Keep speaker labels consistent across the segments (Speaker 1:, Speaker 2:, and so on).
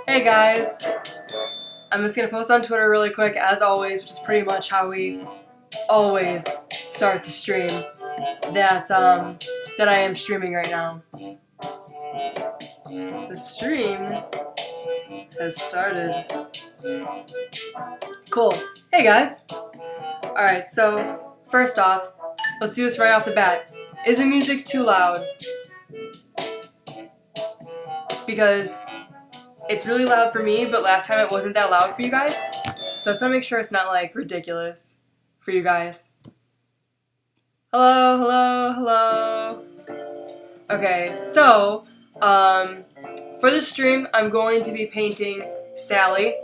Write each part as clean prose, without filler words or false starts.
Speaker 1: Hey guys, I'm just gonna post on Twitter really quick, as always, which is pretty much how we always start the stream, that I am streaming right now. The stream has started. Cool. Hey guys. Alright, so first off, let's do this right off the bat. Is the music too loud? Because it's really loud for me, but last time it wasn't that loud for you guys. So I just want to make sure it's not like ridiculous for you guys. Hello, hello, hello. Okay, so for this stream, I'm going to be painting Sally,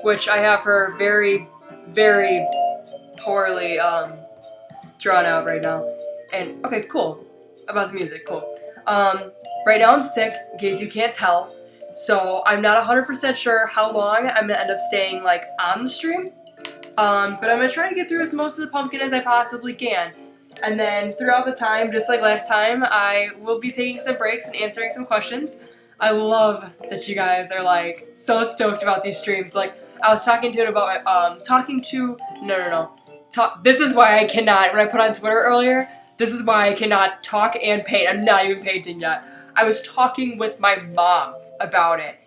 Speaker 1: which I have her very, very poorly drawn out right now. And okay, cool. About the music, cool. Right now I'm sick, in case you can't tell. So I'm not 100% sure how long I'm gonna end up staying like on the stream. But I'm gonna try to get through as most of the pumpkin as I possibly can. And then throughout the time, just like last time, I will be taking some breaks and answering some questions. I love that you guys are like so stoked about these streams. Like I was talking to it about my this is why I cannot, when I put on Twitter earlier, this is why I cannot talk and paint. I'm not even painting yet. I was talking with my mom about it,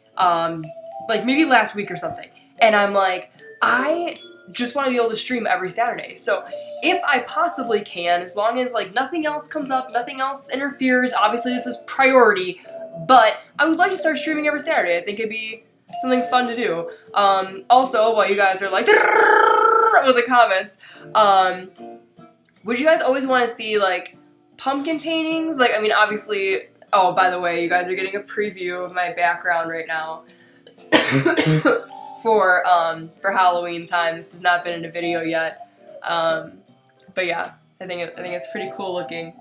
Speaker 1: like maybe last week or something. And I'm like, I just want to be able to stream every Saturday. So if I possibly can, as long as like nothing else comes up, nothing else interferes, obviously this is priority, but I would like to start streaming every Saturday. I think it'd be something fun to do. Also, while you guys are like with the comments, would you guys always want to see like pumpkin paintings? Like, I mean, obviously, oh, by the way, you guys are getting a preview of my background right now for Halloween time. This has not been in a video yet, but yeah, I think it's pretty cool looking.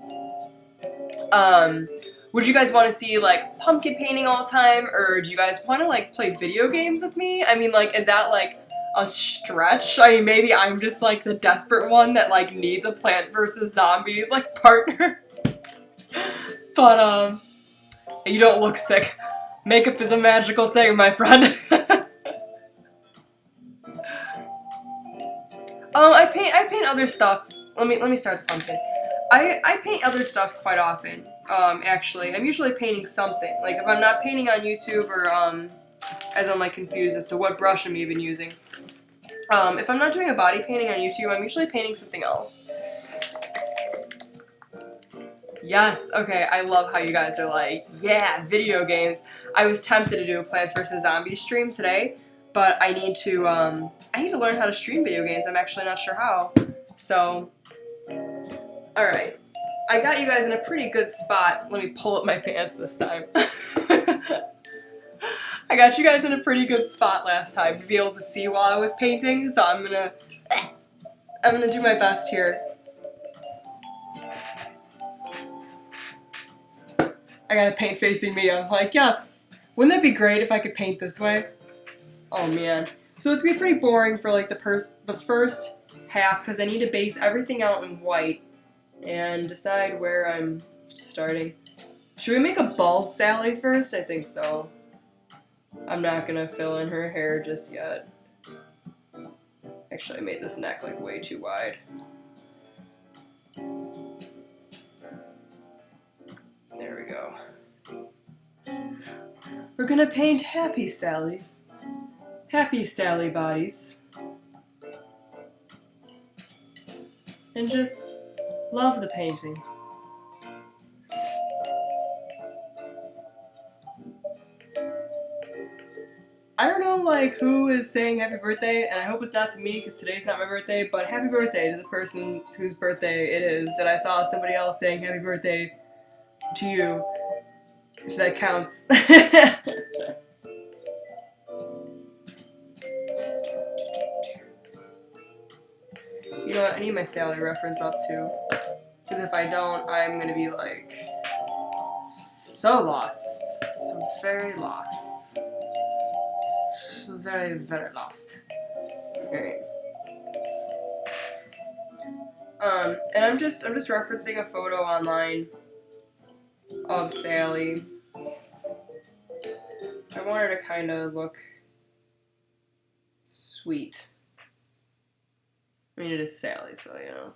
Speaker 1: Would you guys want to see like pumpkin painting all the time, or do you guys want to like play video games with me? I mean, like, is that like a stretch? I mean, maybe I'm just like the desperate one that like needs a Plant vs. Zombies like partner. But you don't look sick. Makeup is a magical thing, my friend. I paint other stuff. Let me start the pumpkin. I paint other stuff quite often. Actually, I'm usually painting something. Like if I'm not painting on YouTube, or as I'm like confused as to what brush I'm even using. If I'm not doing a body painting on YouTube, I'm usually painting something else. Yes, okay, I love how you guys are like, yeah, video games. I was tempted to do a Plants vs. Zombies stream today, but I need to learn how to stream video games. I'm actually not sure how. So, alright. I got you guys in a pretty good spot. Let me pull up my pants this time. I got you guys in a pretty good spot last time to be able to see while I was painting, so I'm gonna do my best here. I gotta paint facing me. I'm like, yes. Wouldn't that be great if I could paint this way? Oh man. So it's gonna be pretty boring for like the first half, because I need to base everything out in white and decide where I'm starting. Should we make a bald Sally first? I think so. I'm not gonna fill in her hair just yet. Actually, I made this neck like way too wide. There we go. We're gonna paint happy Sallys. Happy Sally bodies. And just love the painting. I don't know, like, who is saying happy birthday, and I hope it's not to me, because today's not my birthday, but happy birthday to the person whose birthday it is, that I saw somebody else saying happy birthday to you, if that counts. You know what, I need my Sally reference up too, because if I don't, I'm gonna be like, so lost, so very lost. Very, very lost. Alright. And I'm just referencing a photo online of Sally. I want her to kind of look sweet. I mean, it is Sally, so you know.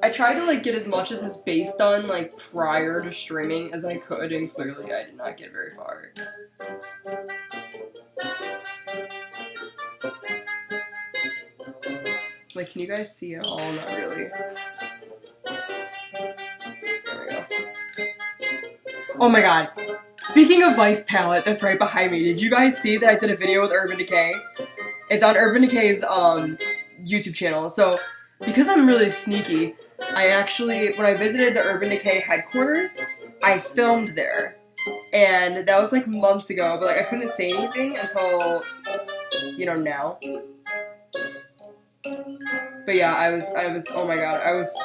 Speaker 1: I tried to like get as much as this base done like prior to streaming as I could, and clearly I did not get very far. Like, can you guys see it all? Not really. There we go. Oh my god. Speaking of Vice palette, that's right behind me. Did you guys see that I did a video with Urban Decay? It's on Urban Decay's YouTube channel. So, because I'm really sneaky, I actually, when I visited the Urban Decay headquarters, I filmed there. And that was like months ago, but like I couldn't say anything until, you know, now. But yeah, I was, oh my god, I was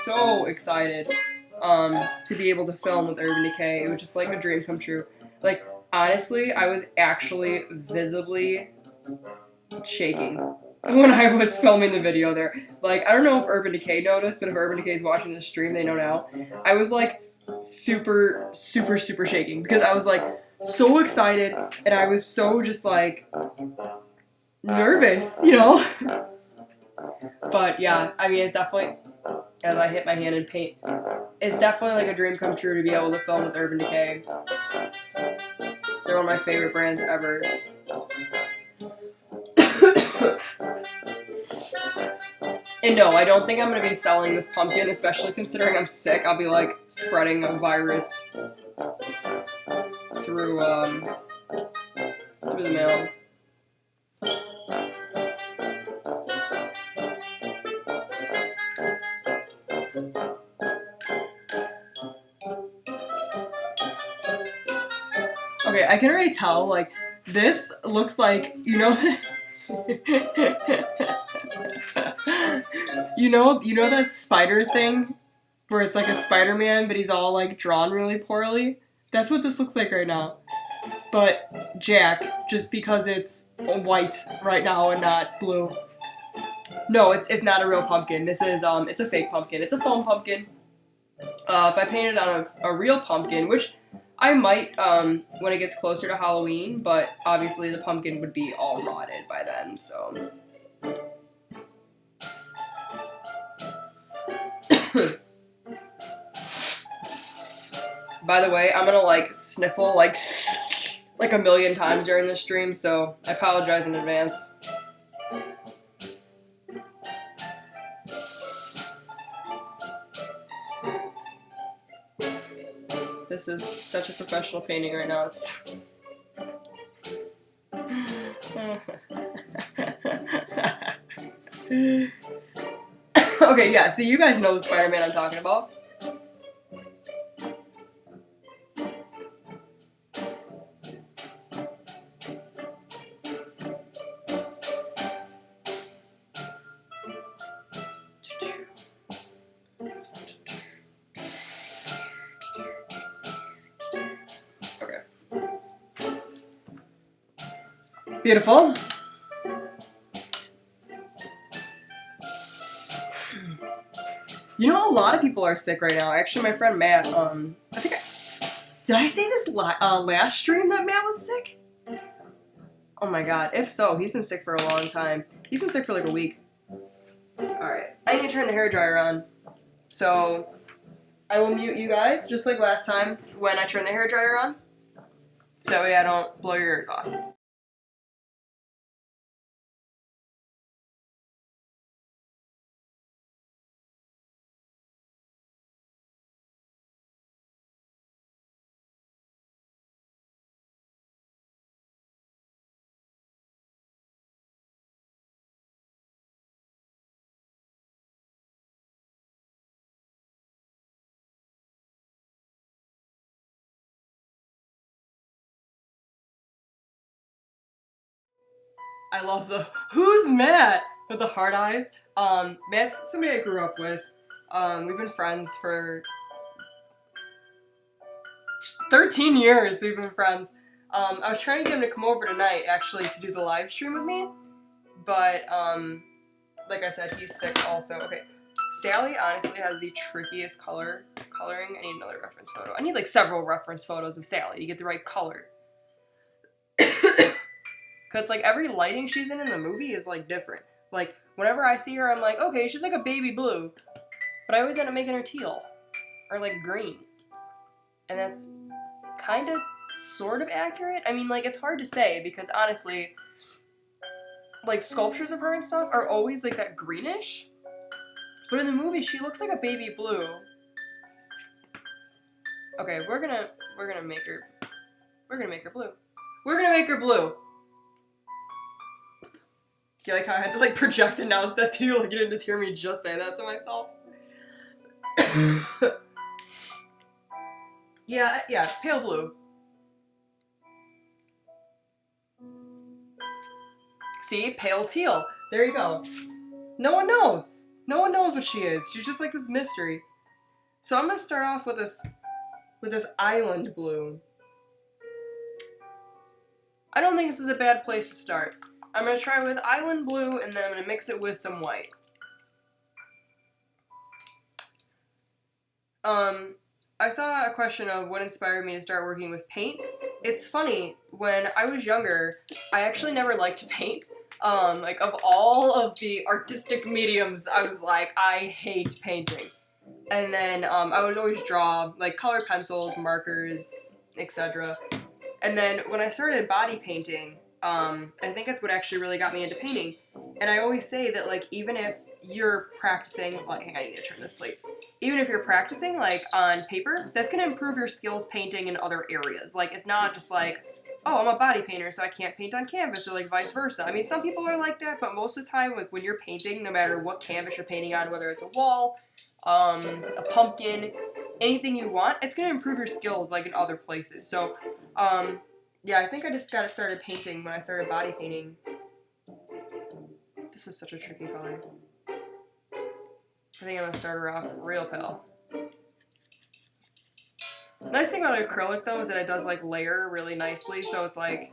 Speaker 1: so excited to be able to film with Urban Decay. It was just like a dream come true. Like, honestly, I was actually visibly shaking when I was filming the video there. Like, I don't know if Urban Decay noticed, but if Urban Decay is watching this stream, they know now. I was like super shaking because I was like so excited and I was so just like nervous, you know? But yeah, I mean, it's definitely, as I hit my hand in paint, it's definitely like a dream come true to be able to film with Urban Decay. They're one of my favorite brands ever. And no, I don't think I'm going to be selling this pumpkin, especially considering I'm sick. I'll be like spreading a virus through the mail. Okay, I can already tell, like, this looks like, you know, you know that spider thing where it's like a Spider-Man, but he's all like drawn really poorly? That's what this looks like right now. But Jack, just because it's white right now and not blue. No, it's not a real pumpkin. This is it's a fake pumpkin. It's a foam pumpkin. If I painted on a real pumpkin, which I might when it gets closer to Halloween, but obviously the pumpkin would be all rotted by then, so. By the way, I'm gonna like sniffle like a million times during this stream, so I apologize in advance. This is such a professional painting right now. It's okay, yeah, so you guys know the Spider-Man I'm talking about. Beautiful. You know, a lot of people are sick right now. Actually, my friend Matt, I think did I say this last stream that Matt was sick? Oh my god. If so, he's been sick for a long time. He's been sick for like a week. Alright. I need to turn the hairdryer on. So, I will mute you guys, just like last time when I turn the hairdryer on. So yeah, I don't blow your ears off. I love the, who's Matt? With the hard eyes. Matt's somebody I grew up with. We've been friends for 13 years we've been friends. I was trying to get him to come over tonight, actually, to do the live stream with me. But, like I said, he's sick also. Okay. Sally honestly has the trickiest coloring. I need another reference photo. I need like several reference photos of Sally to get the right color. Cause like every lighting she's in the movie is like different. Like whenever I see her, I'm like, okay, she's like a baby blue. But I always end up making her teal. Or like green. And that's kind of sort of accurate. I mean, like it's hard to say because honestly, like sculptures of her and stuff are always like that greenish. But in the movie, she looks like a baby blue. Okay, we're gonna make her blue. We're gonna make her blue. You like how I had to like project announce that to you? Like you didn't just hear me just say that to myself. yeah, pale blue. See, pale teal. There you go. No one knows. No one knows what she is. She's just like this mystery. So I'm gonna start off with this island blue. I don't think this is a bad place to start. I'm gonna try with island blue and then I'm gonna mix it with some white. I saw a question of what inspired me to start working with paint. It's funny, when I was younger, I actually never liked to paint. Like, of all of the artistic mediums, I was like, I hate painting. And then, I would always draw, like, colored pencils, markers, etc. And then, when I started body painting, I think that's what actually really got me into painting. And I always say that, like, even if you're practicing, like, hang on, I need to turn this plate. Even if you're practicing, like, on paper, that's gonna improve your skills painting in other areas. Like, it's not just like, oh, I'm a body painter, so I can't paint on canvas, or like vice versa. I mean, some people are like that, but most of the time, like when you're painting, no matter what canvas you're painting on, whether it's a wall, a pumpkin, anything you want, it's gonna improve your skills like in other places. So, yeah, I think I just got started painting when I started body painting. This is such a tricky color. I think I'm gonna start her off real pale. Nice thing about acrylic, though, is that it does, like, layer really nicely, so it's, like,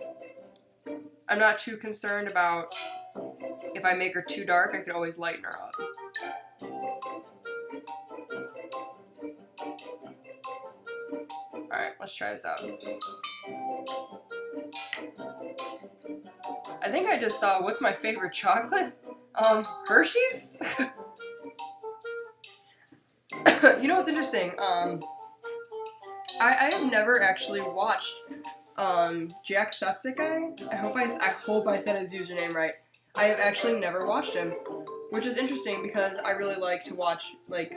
Speaker 1: I'm not too concerned about if I make her too dark, I could always lighten her up. Alright, let's try this out. I think I just saw, what's my favorite chocolate? Hershey's? You know what's interesting? I have never actually watched Jacksepticeye. I hope I said his username right. I have actually never watched him, which is interesting because I really like to watch like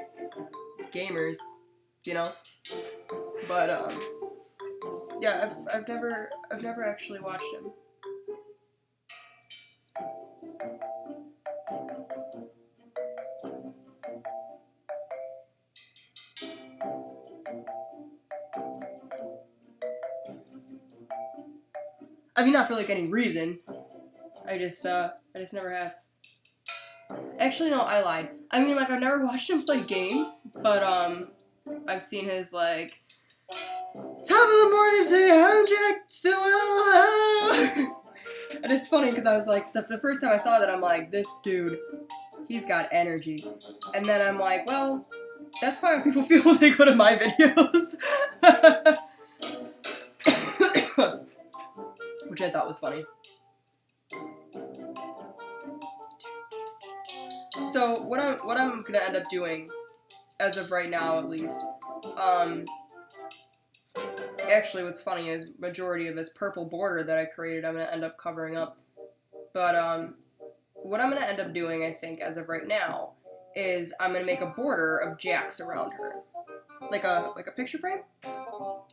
Speaker 1: gamers, you know. But yeah, I've never actually watched him. I mean, not for like any reason. I just never have. Actually, no, I lied. I mean, like, I've never watched him play games, but, I've seen his, like, top of the morning to you, I'm Jack Stewart. And it's funny, because I was like, the first time I saw that, I'm like, this dude, he's got energy. And then I'm like, well, that's probably how people feel when they go to my videos. Which I thought was funny. So what I'm gonna end up doing, as of right now at least, actually what's funny is majority of this purple border that I created I'm gonna end up covering up. But what I'm gonna end up doing, I think, as of right now, is I'm gonna make a border of jacks around her. Like a picture frame,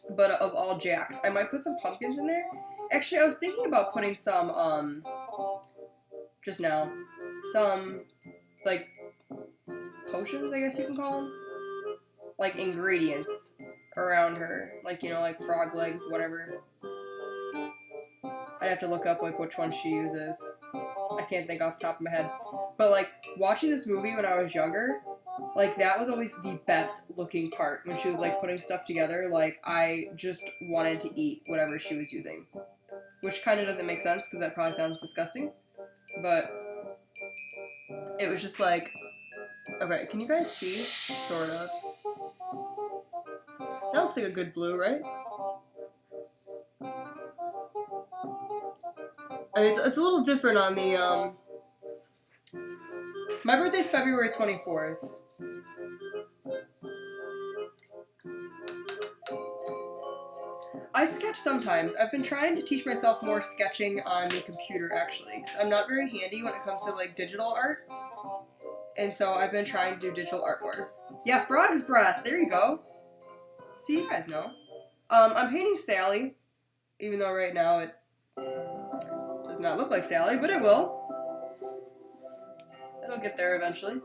Speaker 1: but of all jacks. I might put some pumpkins in there. Actually, I was thinking about putting some, just now, some, like, potions, I guess you can call them? Like, ingredients around her. Like, you know, like frog legs, whatever. I'd have to look up, like, which one she uses. I can't think off the top of my head. But, like, watching this movie when I was younger, Like, that was always the best looking part when she was, like, putting stuff together. Like, I just wanted to eat whatever she was using. Which kind of doesn't make sense, because that probably sounds disgusting. But it was just like, okay, can you guys see? Sort of. That looks like a good blue, right? I mean, it's a little different on the, my birthday's February 24th. I sketch sometimes. I've been trying to teach myself more sketching on the computer, actually, because I'm not very handy when it comes to, like, digital art. And so I've been trying to do digital art more. Yeah, frog's breath. There you go. See, you guys know. I'm painting Sally, even though right now it does not look like Sally, but it will. It'll get there eventually.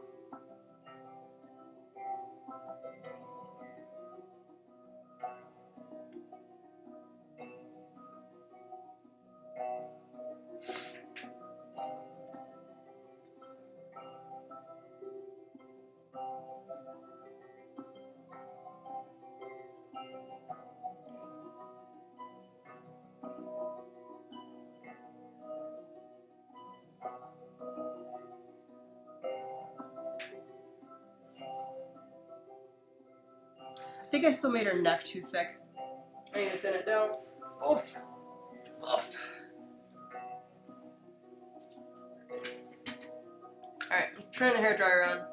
Speaker 1: I think I still made her neck too thick. I need to thin it down. Oof. Oof. Alright, turn the hairdryer on.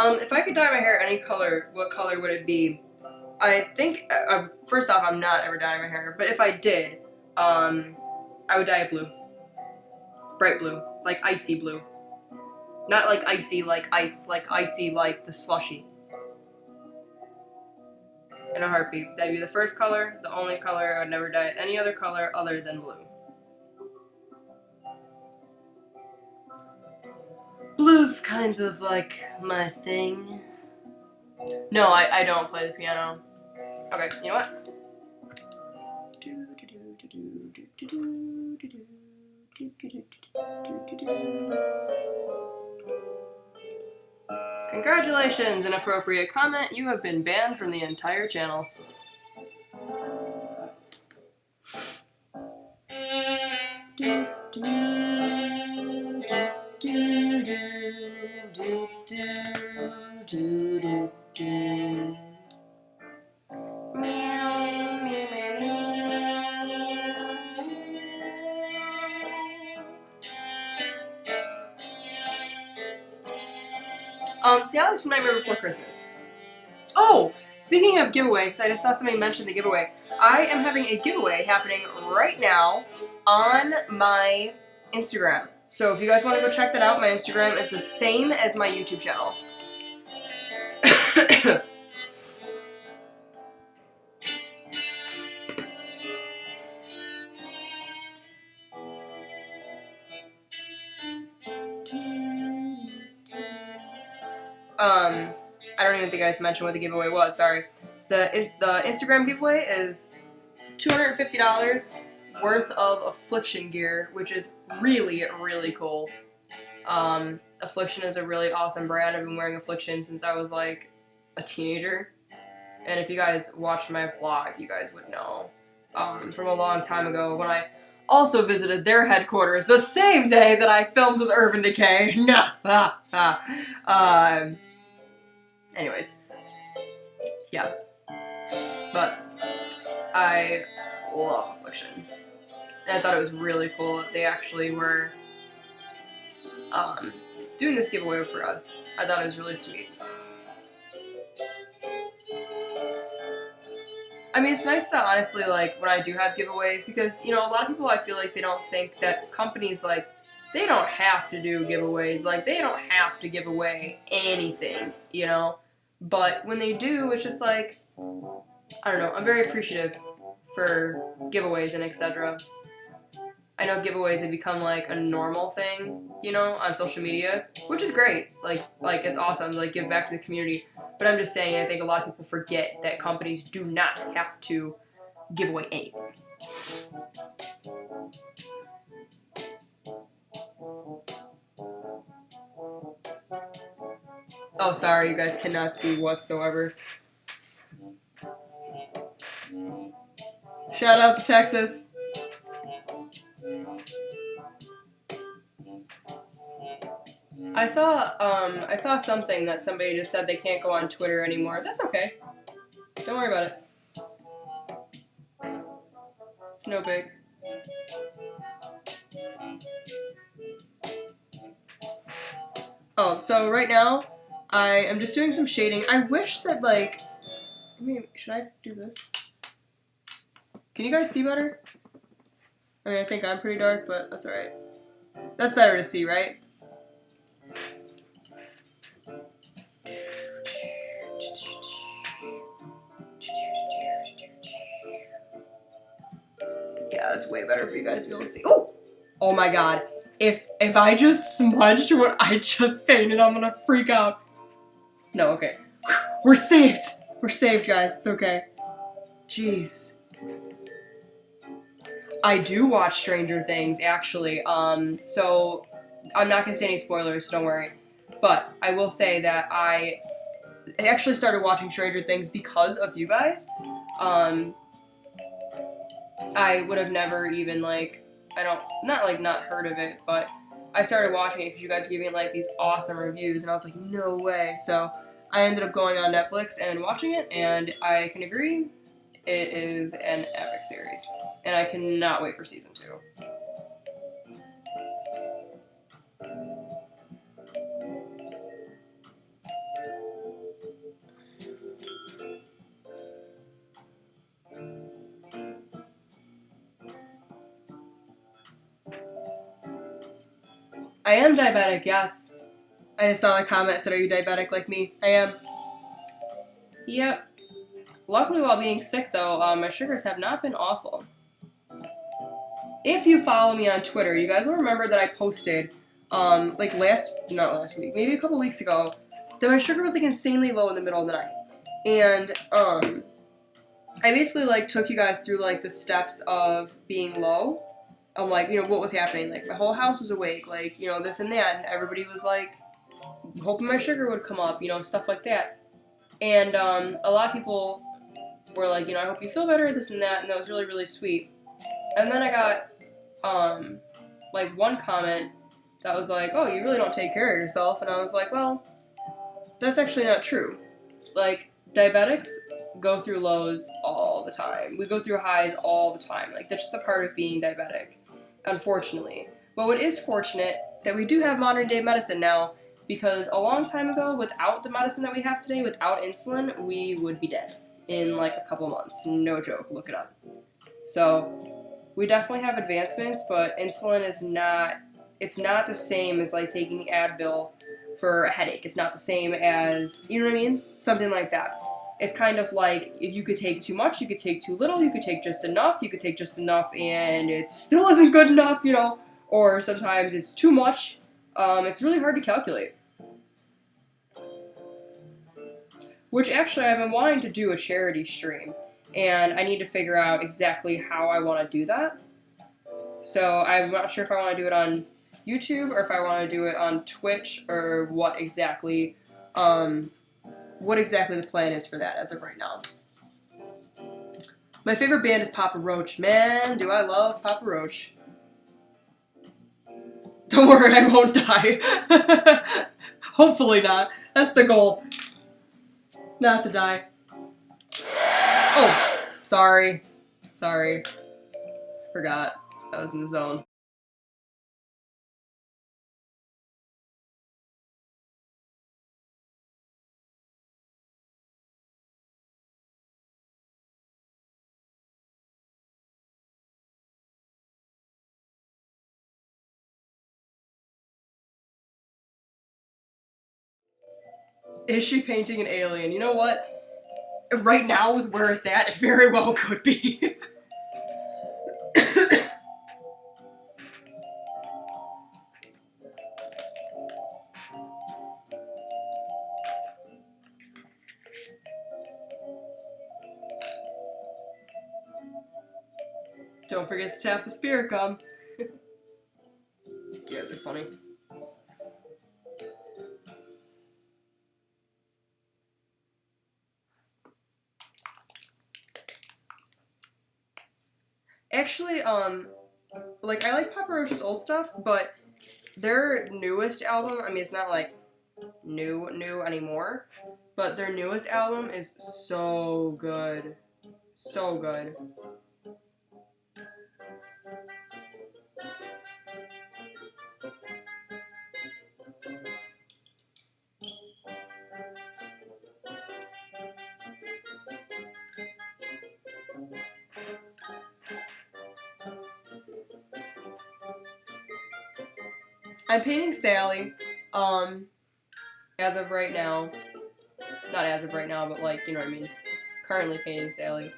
Speaker 1: If I could dye my hair any color, what color would it be? I think, first off, I'm not ever dyeing my hair, but if I did, I would dye it blue. Bright blue. Like icy blue. Not like icy like ice, like icy like the slushy. In a heartbeat. That'd be the first color, the only color. I would never dye it any other color other than blue. Blue's kind of like my thing. No, I don't play the piano. Okay, you know what? Congratulations, inappropriate comment. You have been banned from the entire channel. Sally's from Nightmare Before Christmas. Oh! Speaking of giveaways, I just saw somebody mention the giveaway. I am having a giveaway happening right now on my Instagram. So if you guys want to go check that out, my Instagram is the same as my YouTube channel. I don't even think I just mentioned what the giveaway was, sorry. The Instagram giveaway is $250 worth of Affliction gear, which is really, really cool. Affliction is a really awesome brand. I've been wearing Affliction since I was like a teenager. And if you guys watched my vlog, you guys would know. From a long time ago when I also visited their headquarters the same day that I filmed with Urban Decay. Anyways. Yeah. But I love Affliction. And I thought it was really cool that they actually were doing this giveaway for us. I thought it was really sweet. I mean, it's nice to honestly, like, when I do have giveaways, because, you know, a lot of people, I feel like they don't think that companies, like, they don't have to do giveaways. Like, they don't have to give away anything, you know? But when they do, it's just like, I don't know, I'm very appreciative for giveaways and etc. I know giveaways have become like a normal thing, you know, on social media, which is great. Like it's awesome to like give back to the community. But I'm just saying, I think a lot of people forget that companies do not have to give away anything. Oh, sorry, you guys cannot see whatsoever. Shout out to Texas. I saw something that somebody just said they can't go on Twitter anymore. That's okay. Don't worry about it. It's no big. Oh, so right now, I am just doing some shading. I wish that, like, should I do this? Can you guys see better? I mean, I think I'm pretty dark, but that's alright. That's better to see, right? Yeah, it's way better for you guys to be able to see. Oh! Oh my god. If I just smudged what I just painted, I'm gonna freak out. No, okay. We're saved! We're saved, guys. It's okay. Jeez. I do watch Stranger Things, actually. So I'm not gonna say any spoilers, so don't worry. But I will say that I actually started watching Stranger Things because of you guys. I would have never even, like, not heard of it, but I started watching it because you guys were giving it, like, these awesome reviews, and I was like, no way. So I ended up going on Netflix and watching it, and I can agree, it is an epic series. And I cannot wait for season 2. I am diabetic, yes. I just saw a comment that said, are you diabetic like me? I am. Yep. Luckily, while being sick, though, my sugars have not been awful. If you follow me on Twitter, you guys will remember that I posted, like not last week, maybe a couple weeks ago, that my sugar was, like, insanely low in the middle of the night. And, I basically, like, took you guys through, like, the steps of being low. Of, like, you know, what was happening. Like, my whole house was awake, like, you know, this and that, and everybody was, like, hoping my sugar would come up, you know, stuff like that. And, a lot of people were like, you know, I hope you feel better, this and that was really, really sweet. And then I got, like, one comment that was like, oh, you really don't take care of yourself, and I was like, well, that's actually not true. Like, diabetics go through lows all the time. We go through highs all the time. Like, that's just a part of being diabetic, unfortunately. But what is fortunate, that we do have modern day medicine now, because a long time ago, without the medicine that we have today, without insulin, we would be dead in, like, a couple months. No joke, look it up. So, we definitely have advancements, but insulin is not, it's not the same as, like, taking Advil for a headache. It's not the same as, you know what I mean? Something like that. It's kind of like, if you could take too much, you could take too little, you could take just enough, you could take just enough and it still isn't good enough, you know? Or sometimes it's too much. It's really hard to calculate. Which actually, I've been wanting to do a charity stream, and I need to figure out exactly how I want to do that. So I'm not sure if I want to do it on YouTube or if I want to do it on Twitch or what exactly the plan is for that as of right now. My favorite band is Papa Roach. Man, do I love Papa Roach. Don't worry, I won't die. Hopefully not. That's the goal. Not to die. Oh, sorry. Sorry. Forgot. I was in the zone. Is she painting an alien? You know what? Right now, with where it's at, it very well could be. Don't forget to tap the spirit gum. You guys are funny. Actually, like, I like Papa Roach's old stuff, but their newest album, I mean, it's not, like, new anymore, but their newest album is so good. So good. I'm painting Sally, as of right now. Not as of right now, but, like, you know what I mean. Currently painting Sally.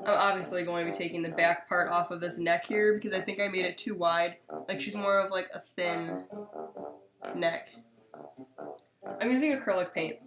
Speaker 1: I'm obviously going to be taking the back part off of this neck here because I think I made it too wide. Like, she's more of like a thin neck. I'm using acrylic paint.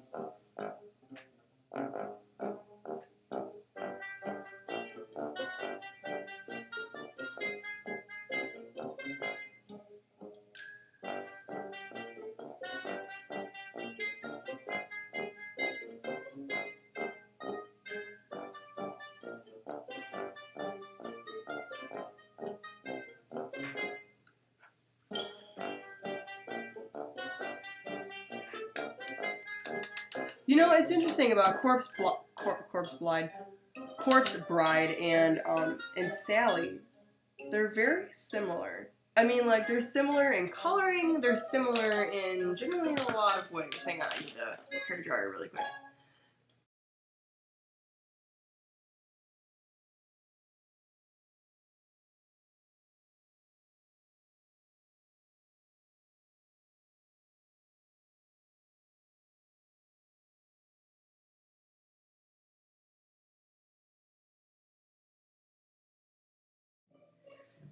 Speaker 1: You know, it's interesting about Corpse Bride and Sally. They're very similar. I mean, like, they're similar in coloring, they're similar in generally in a lot of ways. Hang on, I need a hair dryer really quick.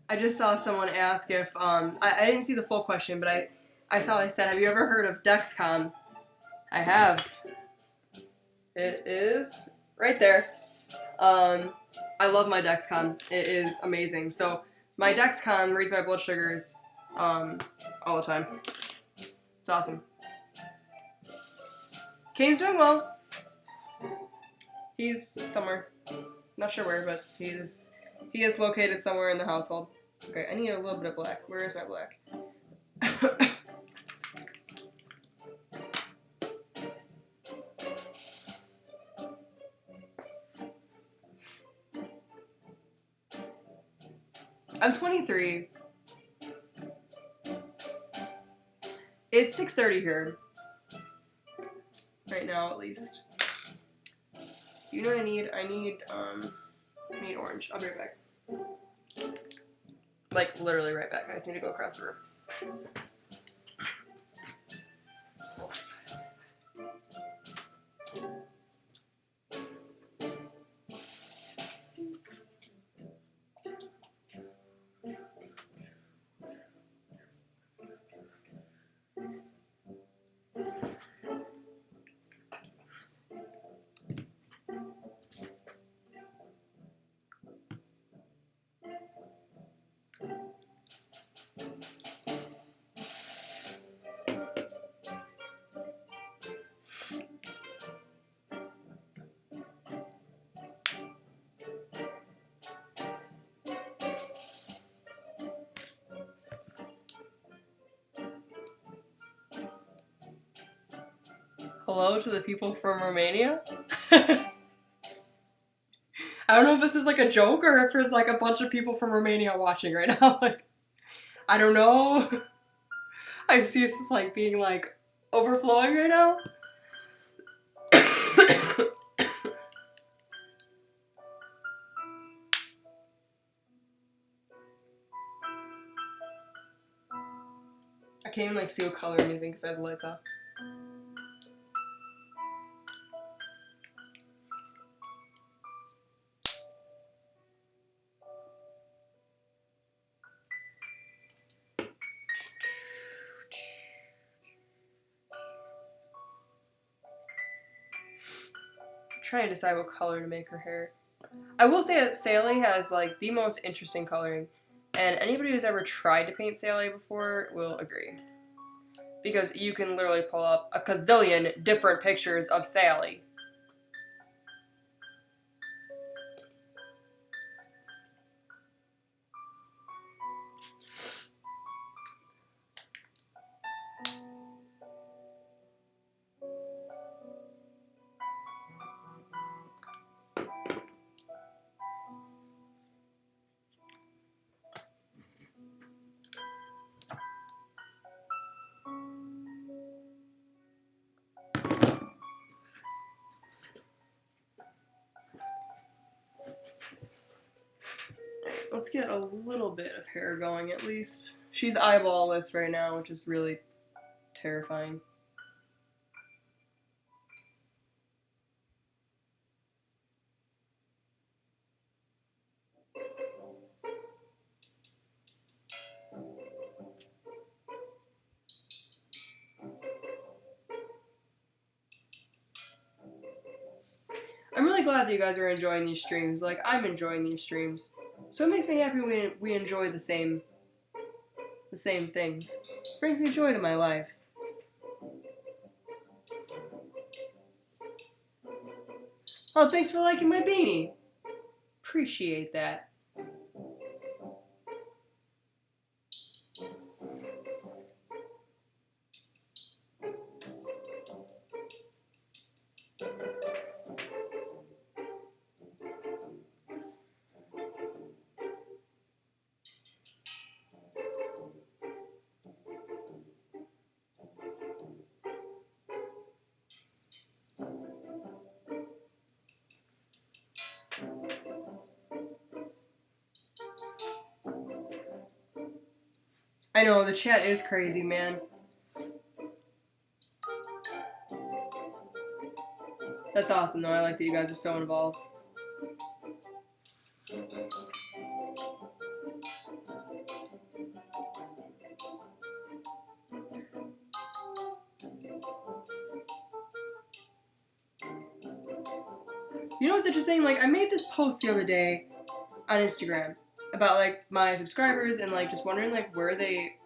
Speaker 1: I just saw someone ask if, I didn't see the full question, but I saw they said, have you ever heard of Dexcom? I have. It is right there. I love my Dexcom. It is amazing. So, my Dexcom reads my blood sugars, all the time. It's awesome. Kane's doing well. He's somewhere. Not sure where, but he is located somewhere in the household. Okay, I need a little bit of black. Where is my black? I'm 23. It's 6:30 here. Right now, at least. You know what I need? I need orange. I'll be right back. Like, literally right back. I just need to go across the room. Hello to the people from Romania? I don't know if this is like a joke or if there's like a bunch of people from Romania watching right now. Like, I don't know. I see this as like being like overflowing right now. I can't even like see what color I'm using because I have the lights off. Trying to decide what color to make her hair. I will say that Sally has like the most interesting coloring, and anybody who's ever tried to paint Sally before will agree. Because you can literally pull up a gazillion different pictures of Sally. Let's get a little bit of hair going at least. She's eyeballless right now, which is really terrifying. I'm really glad that you guys are enjoying these streams. Like, I'm enjoying these streams. So it makes me happy we enjoy the same things. It brings me joy to my life. Oh, thanks for liking my beanie. Appreciate that. I know, the chat is crazy, man. That's awesome, though. I like that you guys are so involved. You know what's interesting? Like, I made this post the other day on Instagram about, like, my subscribers and, like, just wondering, like, where they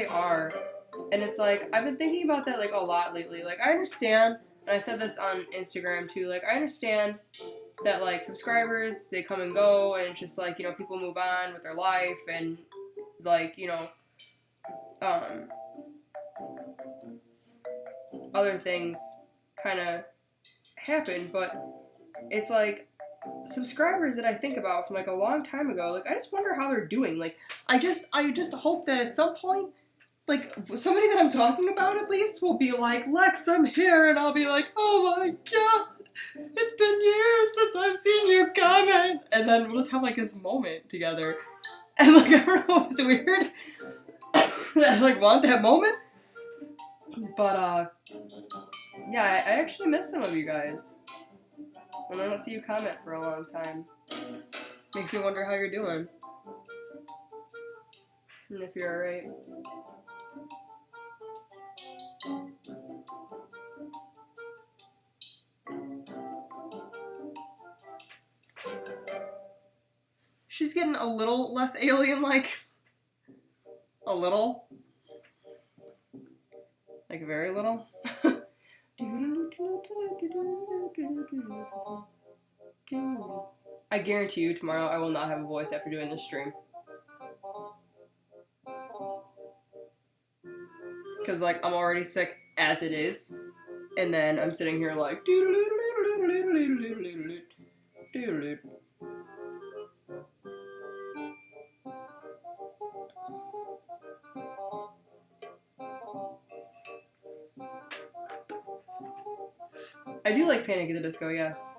Speaker 1: are. And it's like, I've been thinking about that, like, a lot lately. Like, I understand, and I said this on Instagram, too, like, I understand that, like, subscribers, they come and go, and it's just, like, you know, people move on with their life, and, like, you know, other things kind of happen, but it's, like, subscribers that I think about from, like, a long time ago, like, I just wonder how they're doing. Like, I just hope that at some point, like, somebody that I'm talking about, at least, will be like, Lex, I'm here, and I'll be like, oh my god, it's been years since I've seen you comment, and then we'll just have, like, this moment together, and, like, I don't know, it's weird, I, like, want that moment, but, yeah, I actually miss some of you guys, and I don't see you comment for a long time. Makes me wonder how you're doing, and if you're alright. She's getting a little less alien-like. A little. Like, very little. I guarantee you tomorrow I will not have a voice after doing this stream. Because, like, I'm already sick as it is. And then I'm sitting here like I do like Panic at the Disco, yes.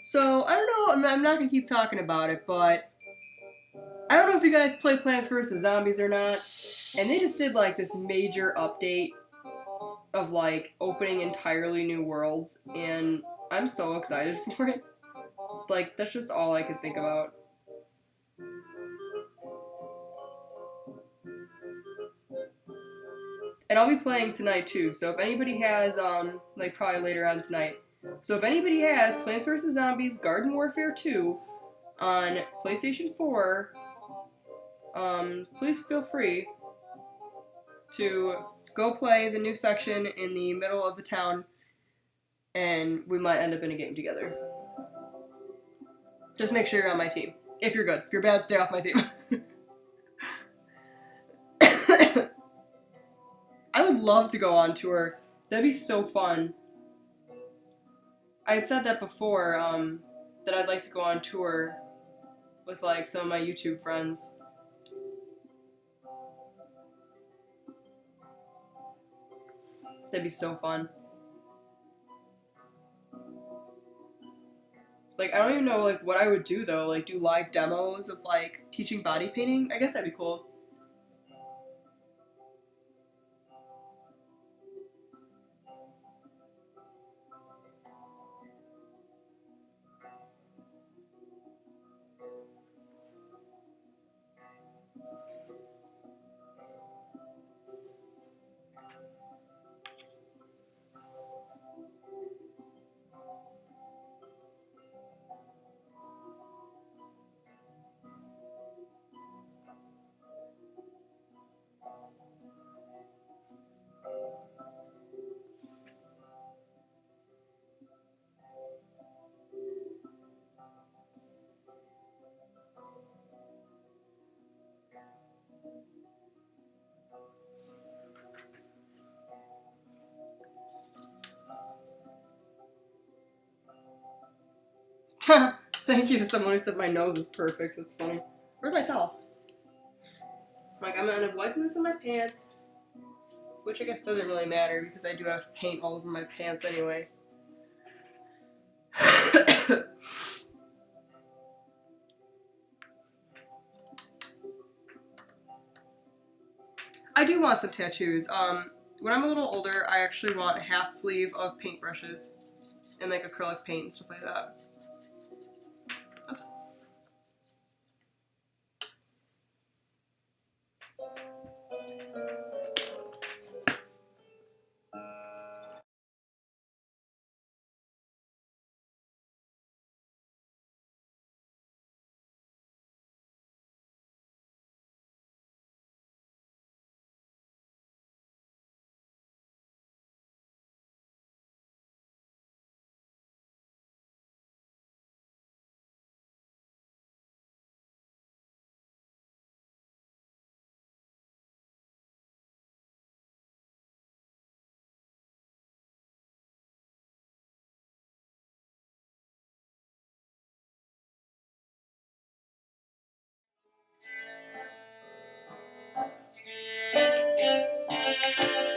Speaker 1: So, I don't know, I'm not gonna keep talking about it, but I don't know if you guys play Plants vs. Zombies or not, and they just did, like, this major update of, like, opening entirely new worlds, and I'm so excited for it. Like, that's just all I could think about. And I'll be playing tonight, too, so if anybody has, like, probably later on tonight. So if anybody has Plants vs. Zombies Garden Warfare 2 on PlayStation 4, please feel free to go play the new section in the middle of the town, and we might end up in a game together. Just make sure you're on my team. If you're good. If you're bad, stay off my team. I would love to go on tour. That'd be so fun. I had said that before, that I'd like to go on tour with, like, some of my YouTube friends. That'd be so fun. Like, I don't even know, like, what I would do, though. Like, do live demos of, like, teaching body painting? I guess that'd be cool. Thank you to someone who said my nose is perfect. That's funny. Where's my towel? Like, I'm gonna end up wiping this on my pants. Which I guess doesn't really matter because I do have paint all over my pants anyway. I do want some tattoos. When I'm a little older, I actually want a half sleeve of paintbrushes and like acrylic paint and stuff like that. Oops.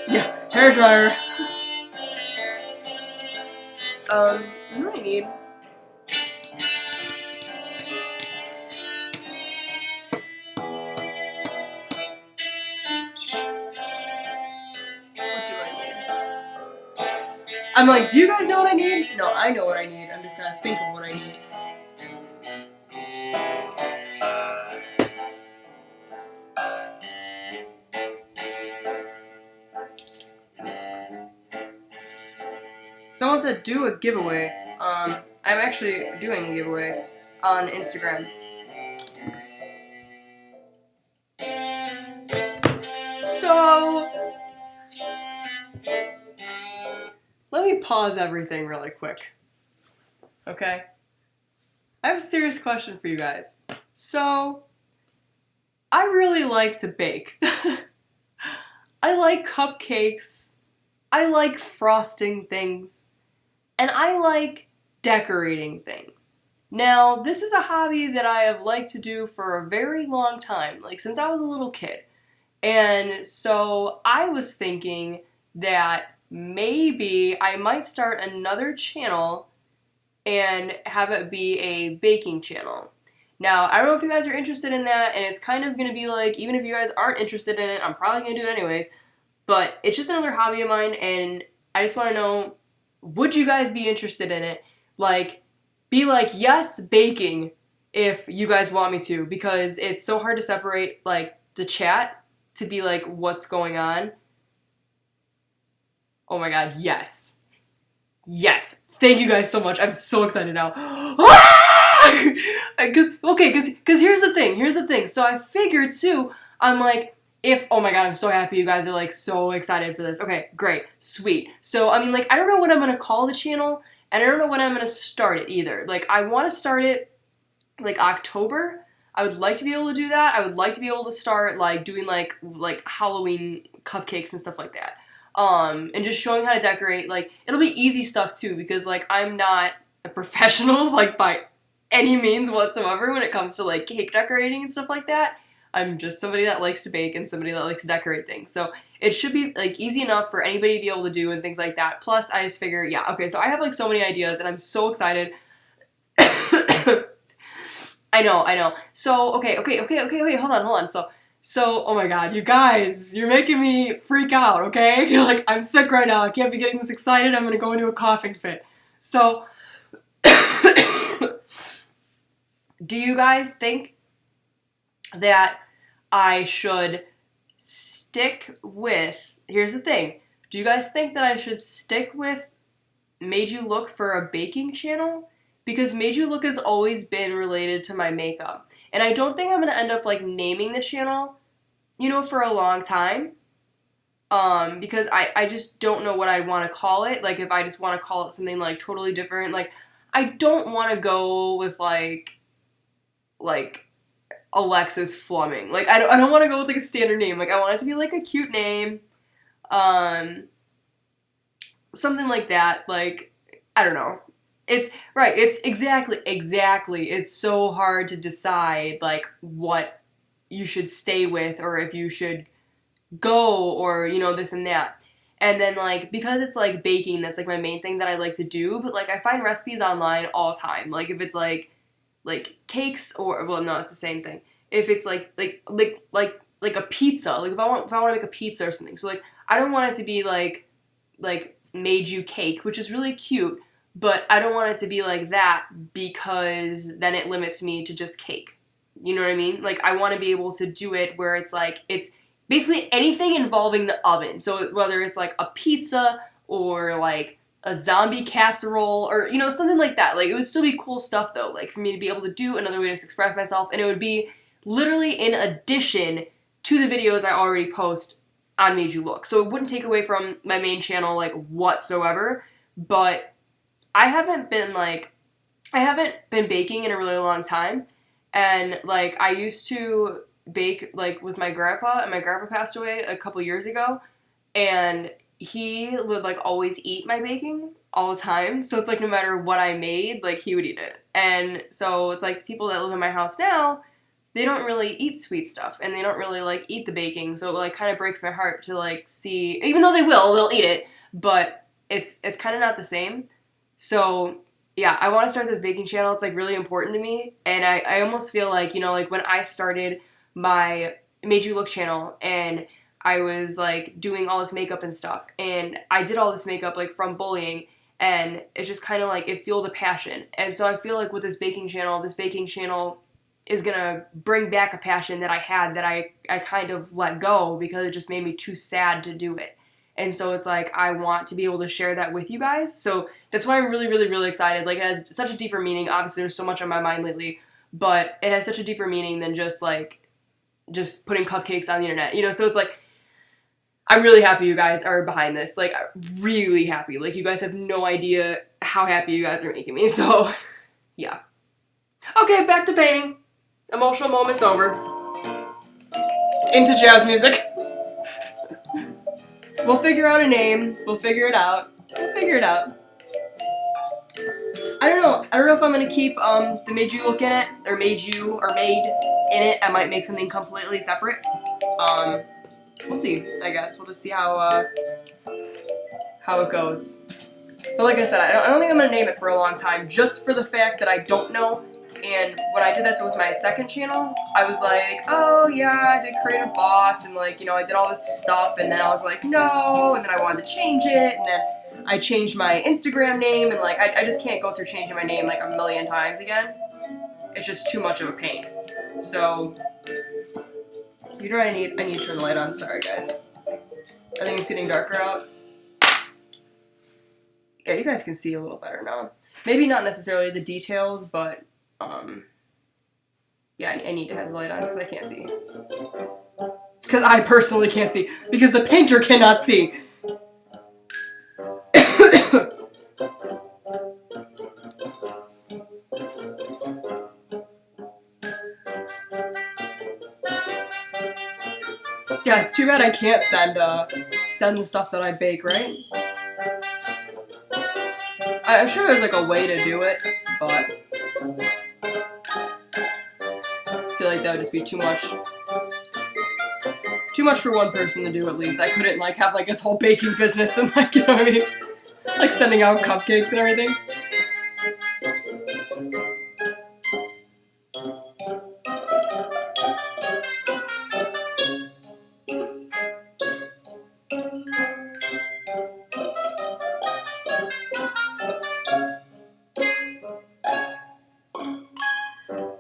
Speaker 1: Yeah, hairdryer. You know what I need? What do I need? I'm like, do you guys know what I need? No, I know what I need. I'm just gonna think of what I need. Someone said do a giveaway. I'm actually doing a giveaway on Instagram. So, let me pause everything really quick. Okay? I have a serious question for you guys. So, I really like to bake. I like cupcakes, I like frosting things, and I like decorating things. Now, this is a hobby that I have liked to do for a very long time, like since I was a little kid. And so I was thinking that maybe I might start another channel and have it be a baking channel. Now, I don't know if you guys are interested in that, and it's kind of going to be like, even if you guys aren't interested in it, I'm probably going to do it anyways, but it's just another hobby of mine, and I just want to know, would you guys be interested in it? Like, be like, yes, baking, if you guys want me to, because it's so hard to separate, like, the chat to be like, what's going on? Oh my god, yes. Yes. Thank you guys so much. I'm so excited now. Because here's the thing. So I figured too, I'm like, oh my god, I'm so happy you guys are like so excited for this. Okay, great, sweet. So, I mean, like, I don't know what I'm going to call the channel, and I don't know when I'm going to start it either. Like, I want to start it like October. I would like to be able to do that. I would like to be able to start like doing like Halloween cupcakes and stuff like that. And just showing how to decorate. Like, it'll be easy stuff too, because like I'm not a professional like by any means whatsoever when it comes to like cake decorating and stuff like that. I'm just somebody that likes to bake and somebody that likes to decorate things. So it should be like easy enough for anybody to be able to do and things like that. Plus I just figure, yeah, okay, so I have like so many ideas and I'm so excited. I know. So, okay, wait, hold on. So, oh my god, you guys, you're making me freak out, okay? Like, I'm sick right now, I can't be getting this excited, I'm gonna go into a coughing fit. So, do you guys think that I should stick with, here's the thing, do you guys think that I should stick with Made You Look for a baking channel? Because Made You Look has always been related to my makeup. And I don't think I'm going to end up, like, naming the channel, you know, for a long time. Because I just don't know what I want to call it. Like, if I just want to call it something, like, totally different. Like, I don't want to go with, like, Alexis Fluffing. Like, I don't want to go with, like, a standard name. Like, I want it to be, like, a cute name. Something like that. Like, I don't know. It's exactly. It's so hard to decide, like, what you should stay with or if you should go or, you know, this and that. And then, like, because it's, like, baking, that's, like, my main thing that I like to do, but, like, I find recipes online all the time. Like, if it's, like cakes or, well, no, it's the same thing. If it's, like a pizza, like, if I want to make a pizza or something. So, like, I don't want it to be, like, Made You Cake, which is really cute, but I don't want it to be like that because then it limits me to just cake. You know what I mean? Like, I want to be able to do it where it's like, it's basically anything involving the oven. So whether it's like a pizza or like a zombie casserole or, you know, something like that. Like, it would still be cool stuff though, like for me to be able to do another way to express myself, and it would be literally in addition to the videos I already post on Made You Look. So it wouldn't take away from my main channel, like, whatsoever, but I haven't been baking in a really long time, and, like, I used to bake, like, with my grandpa, and my grandpa passed away a couple years ago, and he would, like, always eat my baking all the time, so it's, like, no matter what I made, like, he would eat it, and so it's, like, the people that live in my house now, they don't really eat sweet stuff, and they don't really, like, eat the baking, so it, like, kind of breaks my heart to, like, see, even though they'll eat it, but it's kind of not the same. So, yeah, I want to start this baking channel. It's, like, really important to me, and I almost feel like, you know, like, when I started my Made You Look channel, and I was, like, doing all this makeup and stuff, and I did all this makeup, like, from bullying, and it's just kind of, like, it fueled a passion, and so I feel like with this baking channel is gonna bring back a passion that I had that I kind of let go because it just made me too sad to do it. And so it's like, I want to be able to share that with you guys. So that's why I'm really, really, really excited. Like, it has such a deeper meaning. Obviously, there's so much on my mind lately, but it has such a deeper meaning than just putting cupcakes on the internet, you know? So it's like, I'm really happy you guys are behind this. Like, really happy. Like, you guys have no idea how happy you guys are making me. So, yeah. Okay, back to painting. Emotional moment's over. into jazz music. We'll figure out a name. We'll figure it out. We'll figure it out. I don't know if I'm gonna keep the Made You look in it, or Made You, or Made in it. I might make something completely separate. We'll see, I guess. We'll just see how it goes. But like I said, I don't think I'm gonna name it for a long time, just for the fact that I don't know. And when I did this with my second channel, I was like, oh yeah, I did Creative Boss, and like, you know, I did all this stuff, and then I was like, no, and then I wanted to change it, and then I changed my Instagram name, and like, I just can't go through changing my name like a million times again. It's just too much of a pain. So, you know what I need? I need to turn the light on. Sorry, guys. I think it's getting darker out. Yeah, you guys can see a little better now. Maybe not necessarily the details, but, yeah, I need to have the light on because I can't see. Because I personally can't see. Because the painter cannot see. Yeah, it's too bad I can't send the stuff that I bake, right? I'm sure there's like a way to do it, but I feel like that would just be too much. Too much for one person to do, at least. I couldn't like have like this whole baking business and like, you know what I mean? Like sending out cupcakes and everything.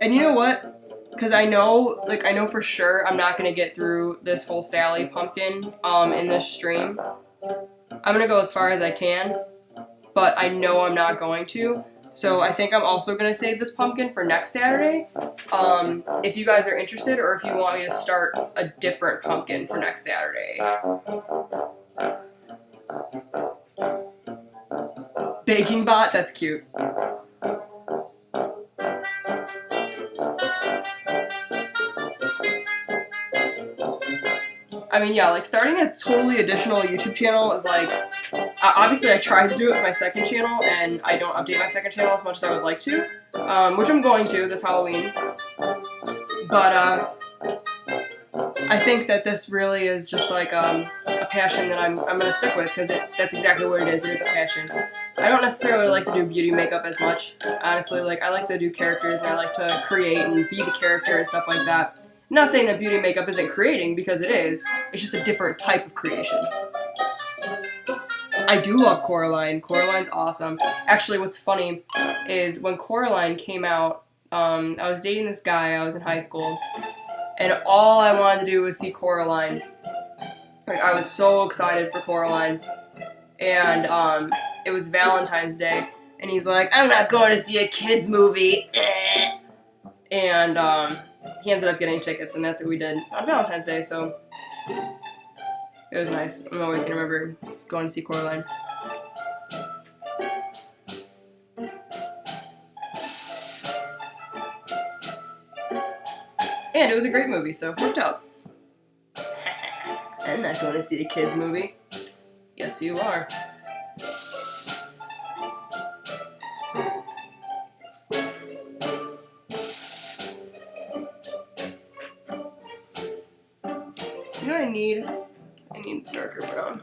Speaker 1: And you know what? Because I know for sure I'm not going to get through this whole Sally pumpkin in this stream. I'm going to go as far as I can, but I know I'm not going to. So I think I'm also going to save this pumpkin for next Saturday. If you guys are interested, or if you want me to start a different pumpkin for next Saturday. Baking bot? That's cute. I mean, yeah, like, starting a totally additional YouTube channel is, like, obviously I tried to do it with my second channel, and I don't update my second channel as much as I would like to, which I'm going to this Halloween, but, I think that this really is just, like, a passion that I'm gonna stick with, because that's exactly what it is a passion. I don't necessarily like to do beauty makeup as much, honestly, like, I like to do characters, and I like to create and be the character and stuff like that. I'm not saying that beauty makeup isn't creating, because it is. It's just a different type of creation. I do love Coraline. Coraline's awesome. Actually, what's funny is when Coraline came out, I was dating this guy, I was in high school, and all I wanted to do was see Coraline. Like, I was so excited for Coraline. And, it was Valentine's Day, and he's like, I'm not going to see a kid's movie. And, he ended up getting tickets, and that's what we did on Valentine's Day, so it was nice. I'm always going to remember going to see Coraline. And it was a great movie, so it worked out. I'm not going to see a kid's movie. Yes, you are. You know what I need? I need darker brown.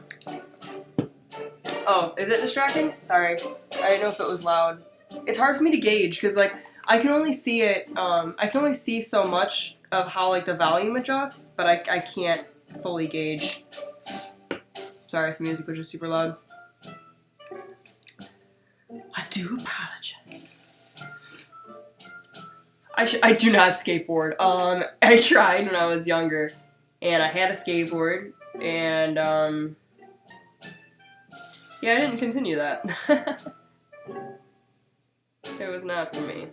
Speaker 1: Oh, is it distracting? Sorry. I didn't know if it was loud. It's hard for me to gauge, because, like, I can only see it, I can only see so much of how, like, the volume adjusts, but I can't fully gauge. Sorry if the music was just super loud. I do apologize. I do not skateboard. I tried when I was younger. And I had a skateboard, and, yeah, I didn't continue that. It was not for me.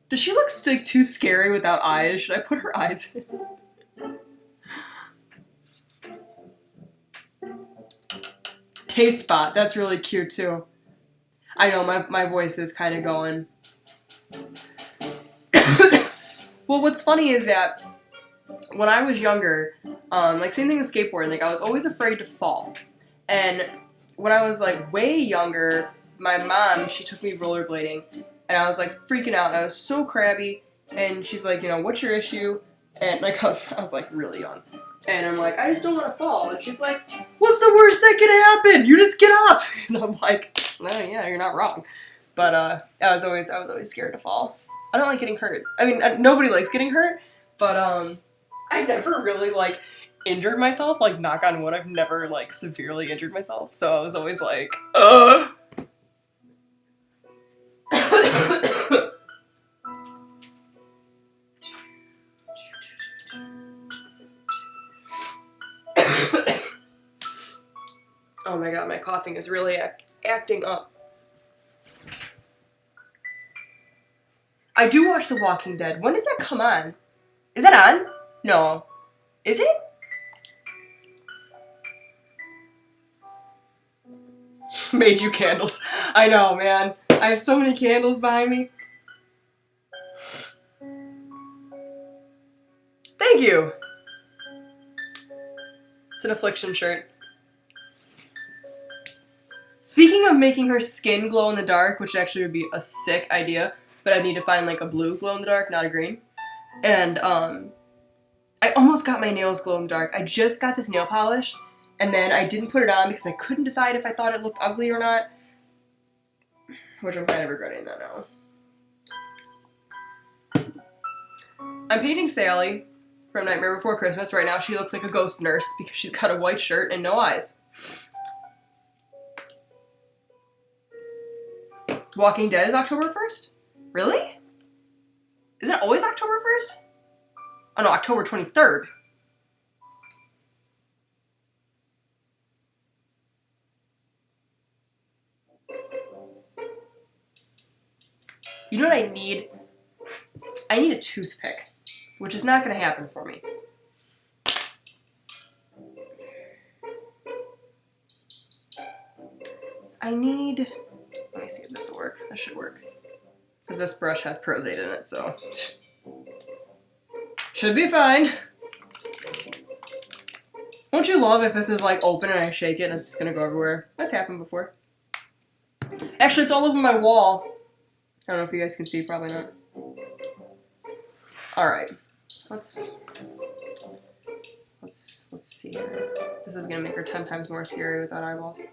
Speaker 1: Does she look like too scary without eyes? Should I put her eyes in? Taste Bot, that's really cute too. I know, my voice is kind of going. Well, what's funny is that when I was younger, like same thing with skateboarding, like I was always afraid to fall. And when I was like way younger, my mom, she took me rollerblading and I was like freaking out and I was so crabby and she's like, you know, what's your issue? And like I was like really young. And I'm like, I just don't want to fall. And she's like, what's the worst that could happen? You just get up. And I'm like, no, yeah, you're not wrong. But I was always scared to fall. I don't like getting hurt. I mean, nobody likes getting hurt, but I never really like injured myself. Like, knock on wood, I've never like severely injured myself. So I was always like, ugh. Oh my god, my coughing is really acting up. I do watch The Walking Dead. When does that come on? Is that on? No. Is it? Made you candles. I know, man. I have so many candles behind me. Thank you. It's an Affliction shirt. Speaking of making her skin glow in the dark, which actually would be a sick idea, but I need to find like a blue glow in the dark, not a green. And I almost got my nails glow in the dark. I just got this nail polish, and then I didn't put it on because I couldn't decide if I thought it looked ugly or not. Which I'm kind of regretting that now. I'm painting Sally from Nightmare Before Christmas. Right now she looks like a ghost nurse because she's got a white shirt and no eyes. Walking Dead is October 1st? Really? Is it always October 1st? Oh no, October 23rd. You know what I need? I need a toothpick, which is not going to happen for me. I need... Let me see if this will work. This should work. Because this brush has Prozade in it, so... Should be fine. Won't you love if this is like open and I shake it and it's just gonna go everywhere? That's happened before. Actually, it's all over my wall. I don't know if you guys can see, probably not. Alright. Let's see here. This is gonna make her 10 times more scary without eyeballs.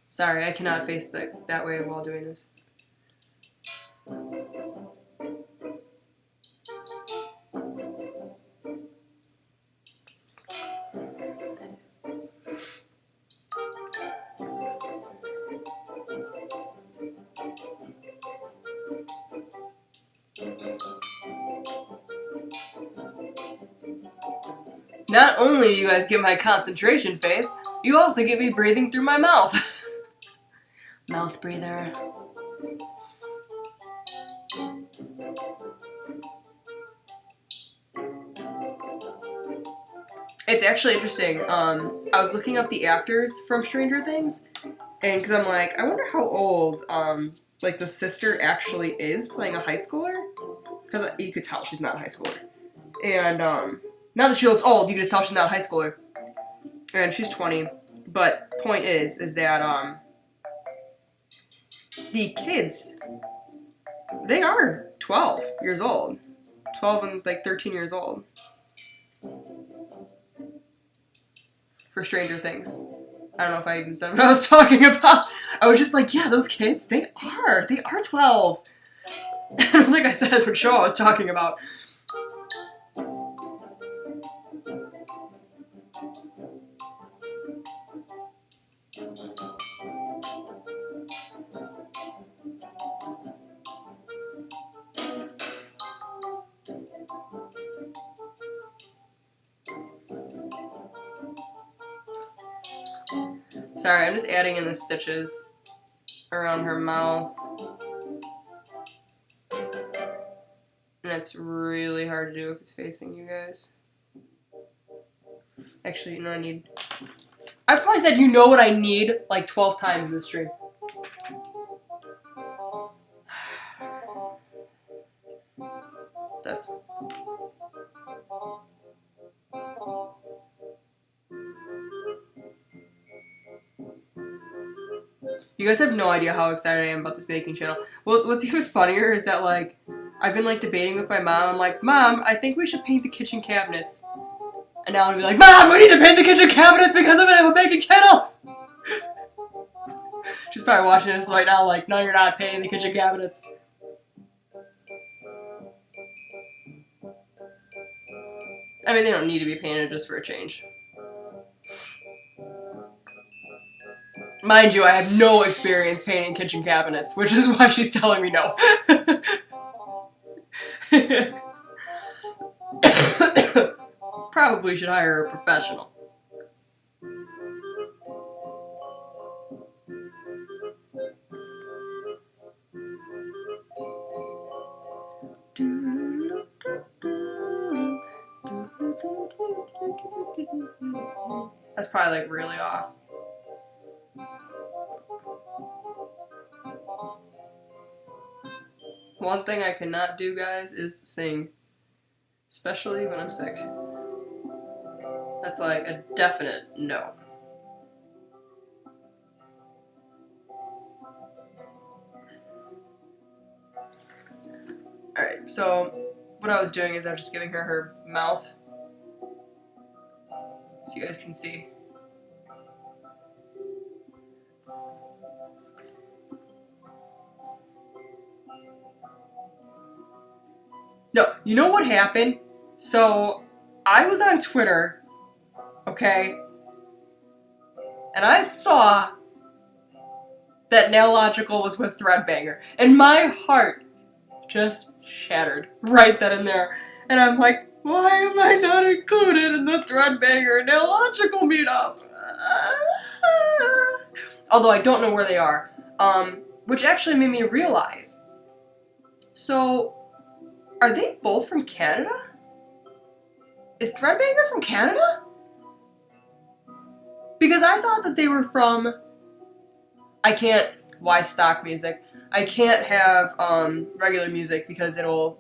Speaker 1: Sorry, I cannot face that way while doing this. Not only do you guys get my concentration face, you also get me breathing through my mouth. Mouth breather. It's actually interesting. I was looking up the actors from Stranger Things, and because I'm like, I wonder how old, like the sister actually is playing a high schooler, because you could tell she's not a high schooler. And now that she looks old, you can just tell she's not a high schooler. And she's 20. But point is that the kids, they are 12 years old. 12 and like 13 years old. For Stranger Things. I don't know if I even said what I was talking about. I was just like, yeah, those kids, they are 12. Like I said, what show I was talking about. Sorry, I'm just adding in the stitches around her mouth. And it's really hard to do if it's facing you guys. Actually, no, I need... I've probably said you know what I need like 12 times in this stream. This. You guys have no idea how excited I am about this baking channel. Well, what's even funnier is that, like, I've been, like, debating with my mom. I'm like, Mom, I think we should paint the kitchen cabinets. And now I'm gonna be like, Mom, we need to paint the kitchen cabinets because I'm gonna have a baking channel! She's probably watching this right now like, no, you're not painting the kitchen cabinets. I mean, they don't need to be painted just for a change. Mind you, I have no experience painting kitchen cabinets, which is why she's telling me no. Probably should hire a professional. That's probably like really off. One thing I cannot do, guys, is sing. Especially when I'm sick. That's like a definite no. Alright, so what I was doing is I was just giving her mouth. So you guys can see. No, you know what happened? So, I was on Twitter, okay, and I saw that Nailogical was with Threadbanger, and my heart just shattered right then and there. And I'm like, why am I not included in the Threadbanger Nailogical meetup? Although I don't know where they are, which actually made me realize. So, are they both from Canada? Is Threadbanger from Canada? Because I thought that they were from... Why stock music? I can't have regular music because it'll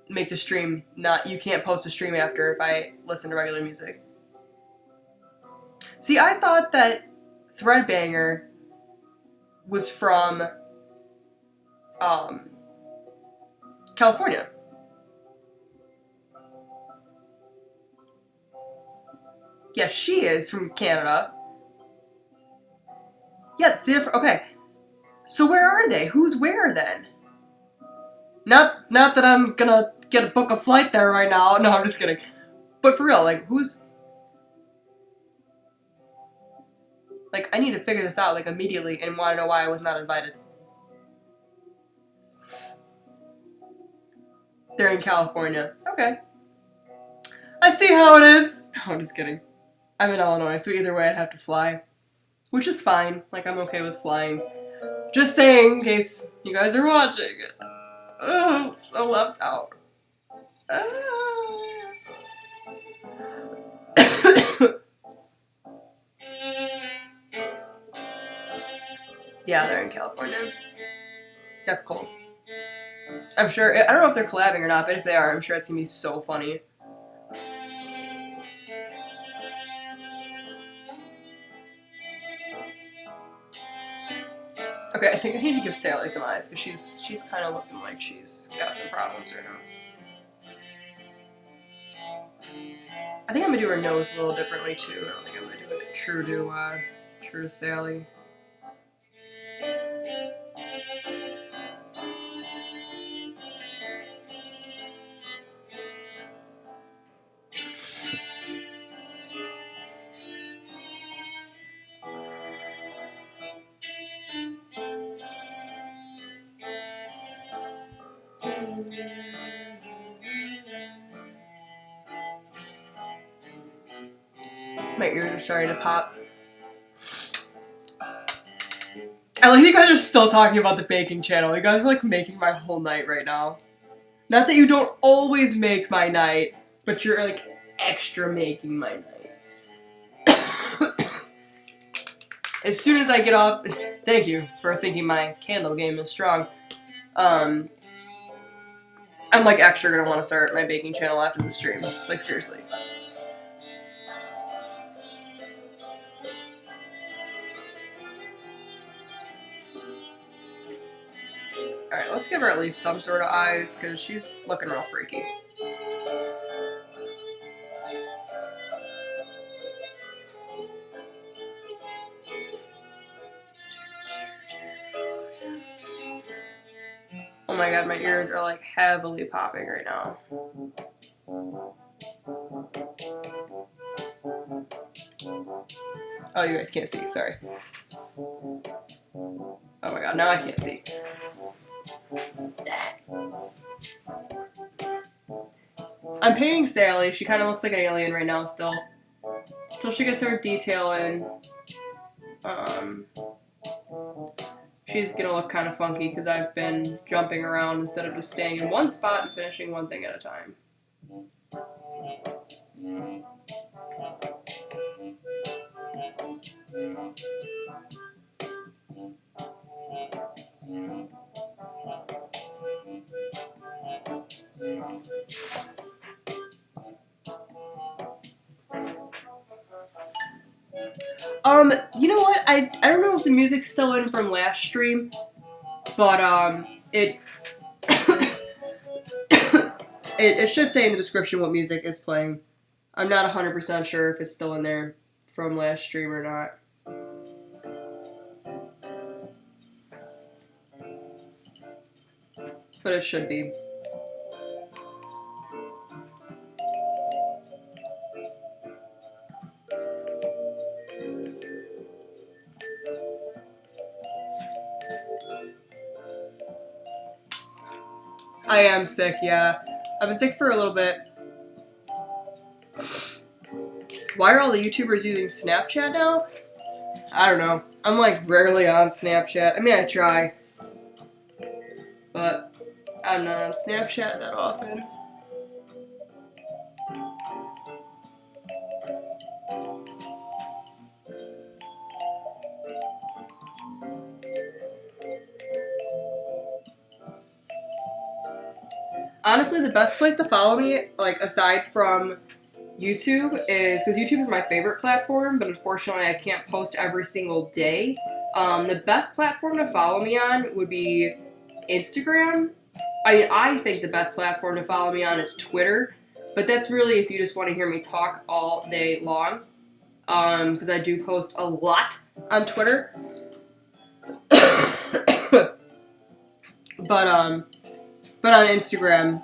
Speaker 1: make the stream not... You can't post a stream after if I listen to regular music. See, I thought that Threadbanger was from California. Yeah, she is from Canada. Yeah, it's different. Okay. So where are they? Who's where then? Not that I'm gonna get a book a flight there right now. No, I'm just kidding. But for real, like, who's... Like, I need to figure this out, like, immediately and want to know why I was not invited. They're in California. Okay. I see how it is. No, I'm just kidding. I'm in Illinois, so either way I'd have to fly. Which is fine. Like, I'm okay with flying. Just saying, in case you guys are watching. Oh, so left out. Yeah, they're in California. That's cool. I'm sure, I don't know if they're collabing or not, but if they are, I'm sure it's gonna be so funny. Okay, I think I need to give Sally some eyes, because she's kind of looking like she's got some problems right now. I think I'm gonna do her nose a little differently too. I don't think I'm gonna do it true to Sally. My ears are starting to pop. I like you guys are still talking about the baking channel. You guys are like making my whole night right now. Not that you don't always make my night, but you're like extra making my night. as soon as I get off, thank you for thinking my candle game is strong. I'm like extra gonna want to start my baking channel after the stream. Like seriously. Alright, let's give her at least some sort of eyes, because she's looking real freaky. Oh my god, my ears are like heavily popping right now. Oh, you guys can't see, sorry. Oh my god, now I can't see. I'm painting Sally. She kind of looks like an alien right now still. Till she gets her detail in. She's gonna look kind of funky because I've been jumping around instead of just staying in one spot and finishing one thing at a time. You know what? I don't know if the music's still in from last stream, but it it should say in the description what music is playing. I'm not 100% sure if it's still in there from last stream or not. But it should be. I am sick, yeah. I've been sick for a little bit. Why are all the YouTubers using Snapchat now? I don't know. I'm like rarely on Snapchat. I mean, I try. But I'm not on Snapchat that often. Honestly, the best place to follow me, like, aside from YouTube is, because YouTube is my favorite platform, but unfortunately I can't post every single day. The best platform to follow me on would be Instagram. I think the best platform to follow me on is Twitter, but that's really if you just want to hear me talk all day long, because I do post a lot on Twitter. But on Instagram,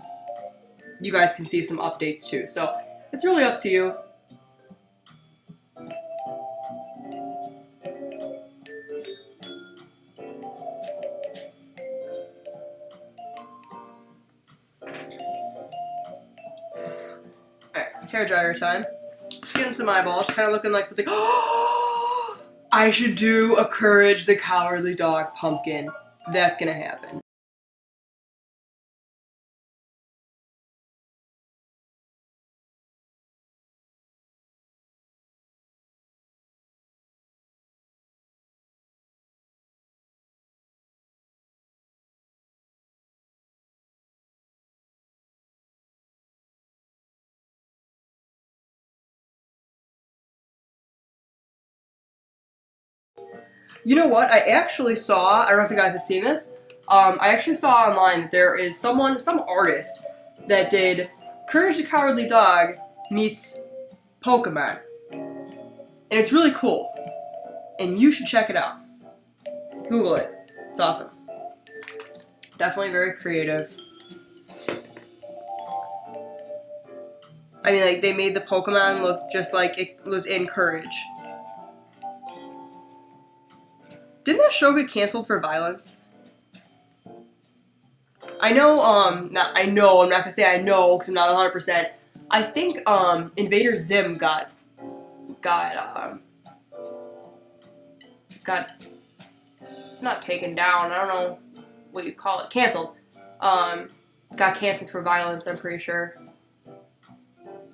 Speaker 1: you guys can see some updates too. So it's really up to you. Alright, hairdryer time. Just getting some eyeballs. Kind of looking like something. I should do a Courage the Cowardly Dog pumpkin. That's gonna happen. You know what? I actually saw, I don't know if you guys have seen this, I actually saw online that there is some artist that did Courage the Cowardly Dog meets Pokemon. And it's really cool. And you should check it out. Google it. It's awesome. Definitely very creative. I mean, like, they made the Pokemon look just like it was in Courage. Didn't that show get canceled for violence? I know, I'm not gonna say I know, because I'm not 100%. I think, Invader Zim got not taken down, I don't know what you call it, canceled. Got canceled for violence, I'm pretty sure.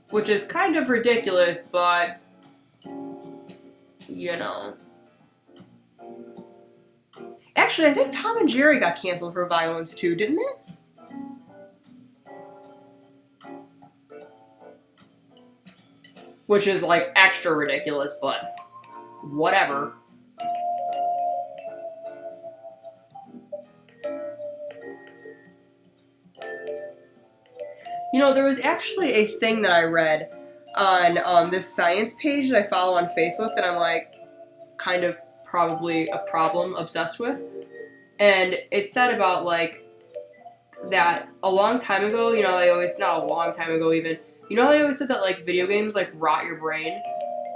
Speaker 1: Which is kind of ridiculous, but, you know. Actually, I think Tom and Jerry got canceled for violence too, didn't it? Which is, like, extra ridiculous, but whatever. You know, there was actually a thing that I read on this science page that I follow on Facebook that I'm, like, kind of probably a problem obsessed with. And it said about, like, that a long time ago, you know, they always, not a long time ago even, you know how they always said that, like, video games, like, rot your brain?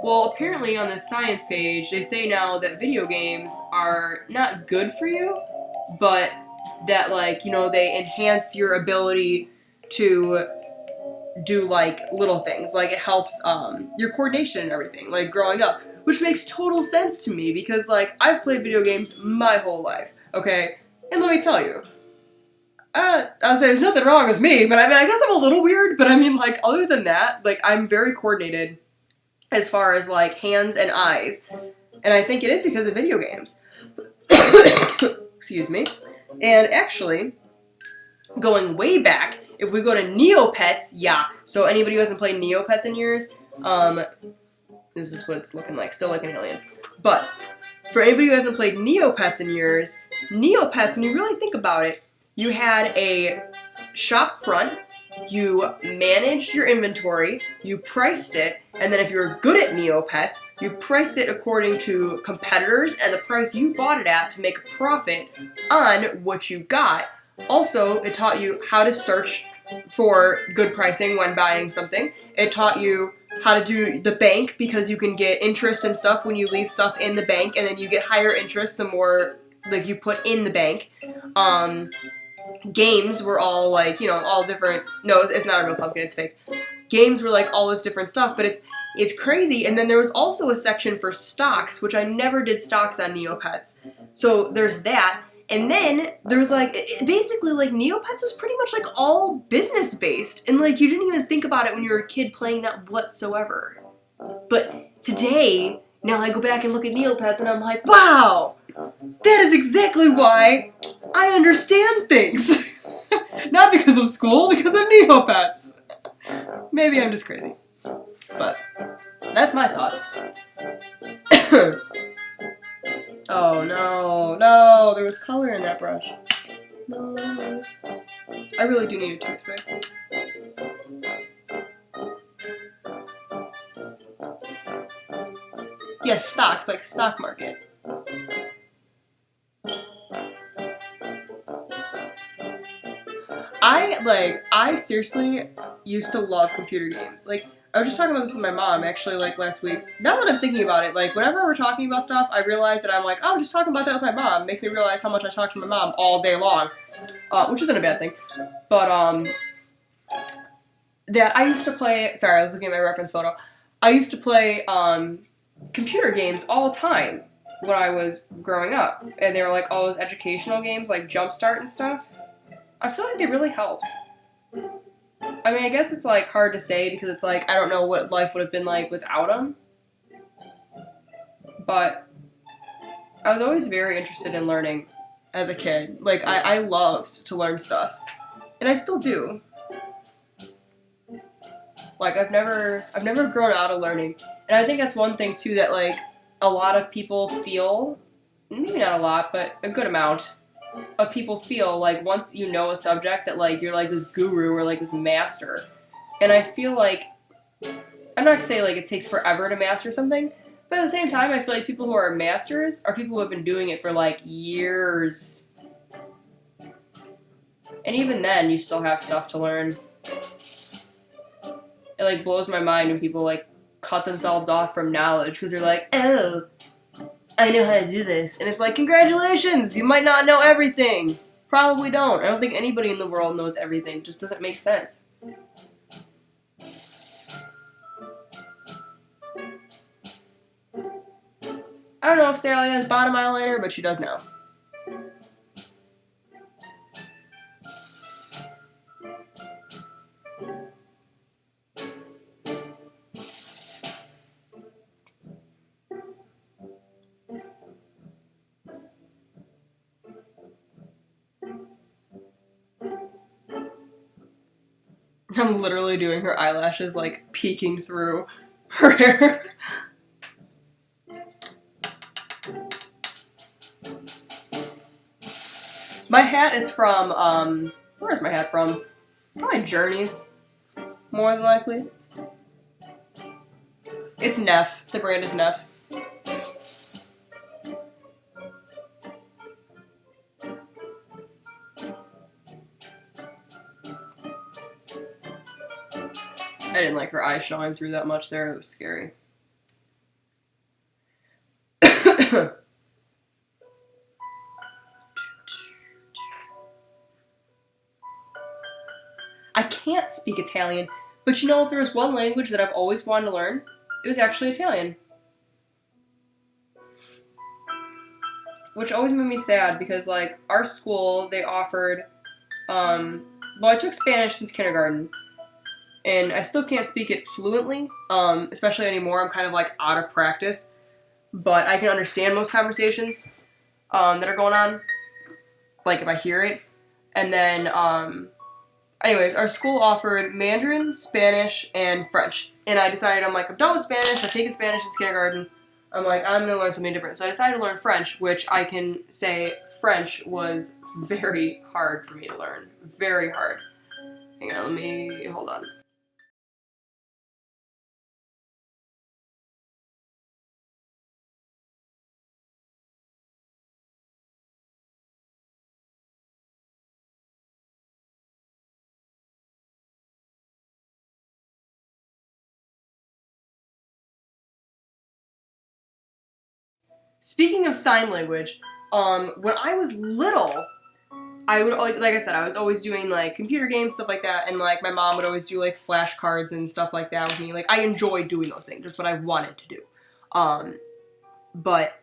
Speaker 1: Well, apparently on this science page, they say now that video games are not good for you, but that, like, you know, they enhance your ability to do, like, little things. Like, it helps, your coordination and everything, like, growing up. Which makes total sense to me, because, like, I've played video games my whole life, okay? And let me tell you, I'll say there's nothing wrong with me, but I mean, I guess I'm a little weird, but I mean, like, other than that, like, I'm very coordinated as far as, like, hands and eyes. And I think it is because of video games. Excuse me. And actually, going way back, if we go to Neopets, yeah. So anybody who hasn't played Neopets in years, this is what it's looking like, still like an alien. But for anybody who hasn't played Neopets in years, Neopets, when you really think about it, you had a shop front, you managed your inventory, you priced it, and then if you were good at Neopets, you priced it according to competitors and the price you bought it at to make a profit on what you got. Also, it taught you how to search for good pricing when buying something. It taught you how to do the bank, because you can get interest and stuff when you leave stuff in the bank, and then you get higher interest the more, like, you put in the bank. Games were all, like, you know, all different. No, it's not a real pumpkin, it's fake. Games were, like, all this different stuff, but it's crazy. And then there was also a section for stocks, which I never did stocks on Neopets. So there's that. And then there's, like, basically, like, Neopets was pretty much, like, all business-based. And, like, you didn't even think about it when you were a kid playing that whatsoever. But today, now I go back and look at Neopets and I'm like, wow! That is exactly why I understand things. Not because of school, because of Neopets. Maybe I'm just crazy. But that's my thoughts. Oh no, no, there was color in that brush. No. I really do need a toothpick. Yes, stocks, like stock market. I seriously used to love computer games. Like, I was just talking about this with my mom, actually, like, last week. Now that I'm thinking about it, like, whenever we're talking about stuff, I realize that I'm like, oh, just talking about that with my mom makes me realize how much I talk to my mom all day long. Which isn't a bad thing. But, that I used to play, sorry, I was looking at my reference photo. I used to play, computer games all the time when I was growing up. And they were, like, all those educational games, like Jumpstart and stuff. I feel like they really helped. I mean, I guess it's, like, hard to say because it's, like, I don't know what life would have been like without them. But I was always very interested in learning as a kid. Like, I loved to learn stuff. And I still do. Like, I've never grown out of learning. And I think that's one thing, too, that, like, a lot of people feel, maybe not a lot, but a good amount of people feel, like, once you know a subject that, like, you're, like, this guru or, like, this master. And I feel like, I'm not gonna say, like, it takes forever to master something, but at the same time, I feel like people who are masters are people who have been doing it for, like, years. And even then, you still have stuff to learn. It, like, blows my mind when people, like, cut themselves off from knowledge because they're like, oh, I know how to do this. And it's like, congratulations, you might not know everything. Probably don't. I don't think anybody in the world knows everything. It just doesn't make sense. I don't know if Sarah has bottom eyeliner, but she does now. I'm literally doing her eyelashes, like, peeking through her hair. My hat is from, where's my hat from? Probably Journeys, more than likely. It's Neff. The brand is Neff. I didn't like her eyes showing through that much there. It was scary. I can't speak Italian, but you know, if there was one language that I've always wanted to learn, it was actually Italian. Which always made me sad because, like, our school, they offered, well, I took Spanish since kindergarten, and I still can't speak it fluently, especially anymore. I'm kind of, like, out of practice, but I can understand most conversations, that are going on, like, if I hear it. And then, anyways, our school offered Mandarin, Spanish, and French, and I decided, I'm like, I'm done with Spanish, I've taken Spanish since kindergarten, I'm like, I'm gonna learn something different. So I decided to learn French, which I can say French was very hard for me to learn. Very hard. Hang on, hold on. Speaking of sign language, when I was little, I would, like I said, I was always doing, like, computer games, stuff like that, and, like, my mom would always do, like, flashcards and stuff like that with me. Like, I enjoyed doing those things. That's what I wanted to do. But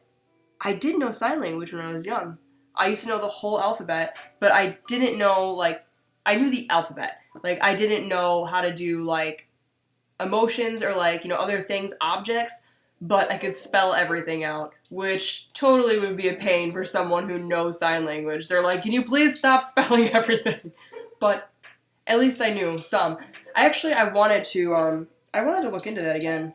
Speaker 1: I did know sign language when I was young. I used to know the whole alphabet, but I didn't know, like, I knew the alphabet. Like, I didn't know how to do, like, emotions or, like, you know, other things, objects, but I could spell everything out, which totally would be a pain for someone who knows sign language. They're like, can you please stop spelling everything? But at least I knew some. I wanted to look into that again.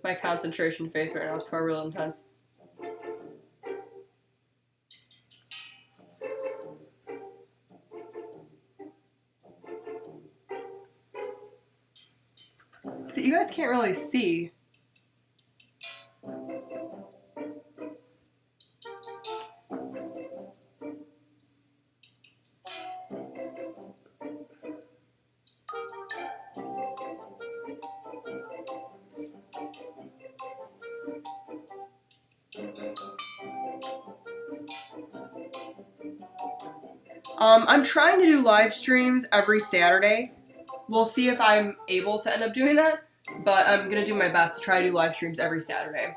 Speaker 1: My concentration face right now is probably real intense. So you guys can't really see. I'm trying to do live streams every Saturday. We'll see if I'm able to end up doing that, but I'm gonna do my best to try to do live streams every Saturday.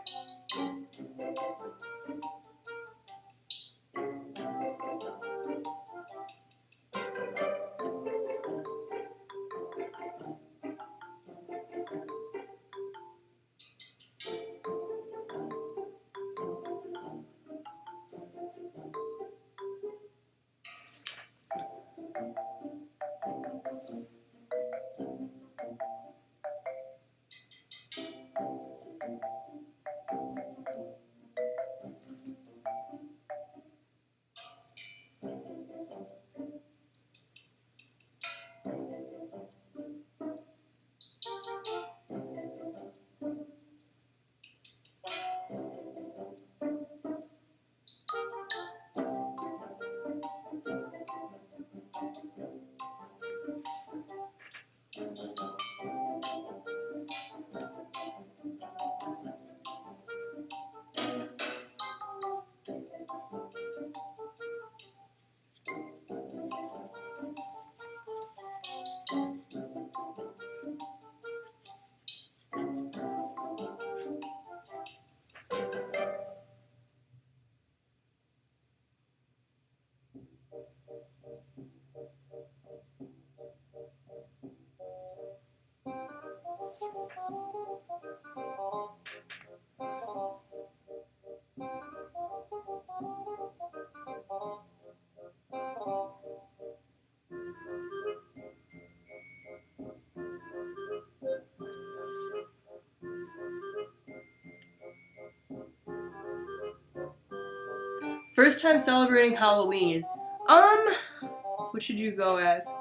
Speaker 1: First time celebrating Halloween. What should you go as?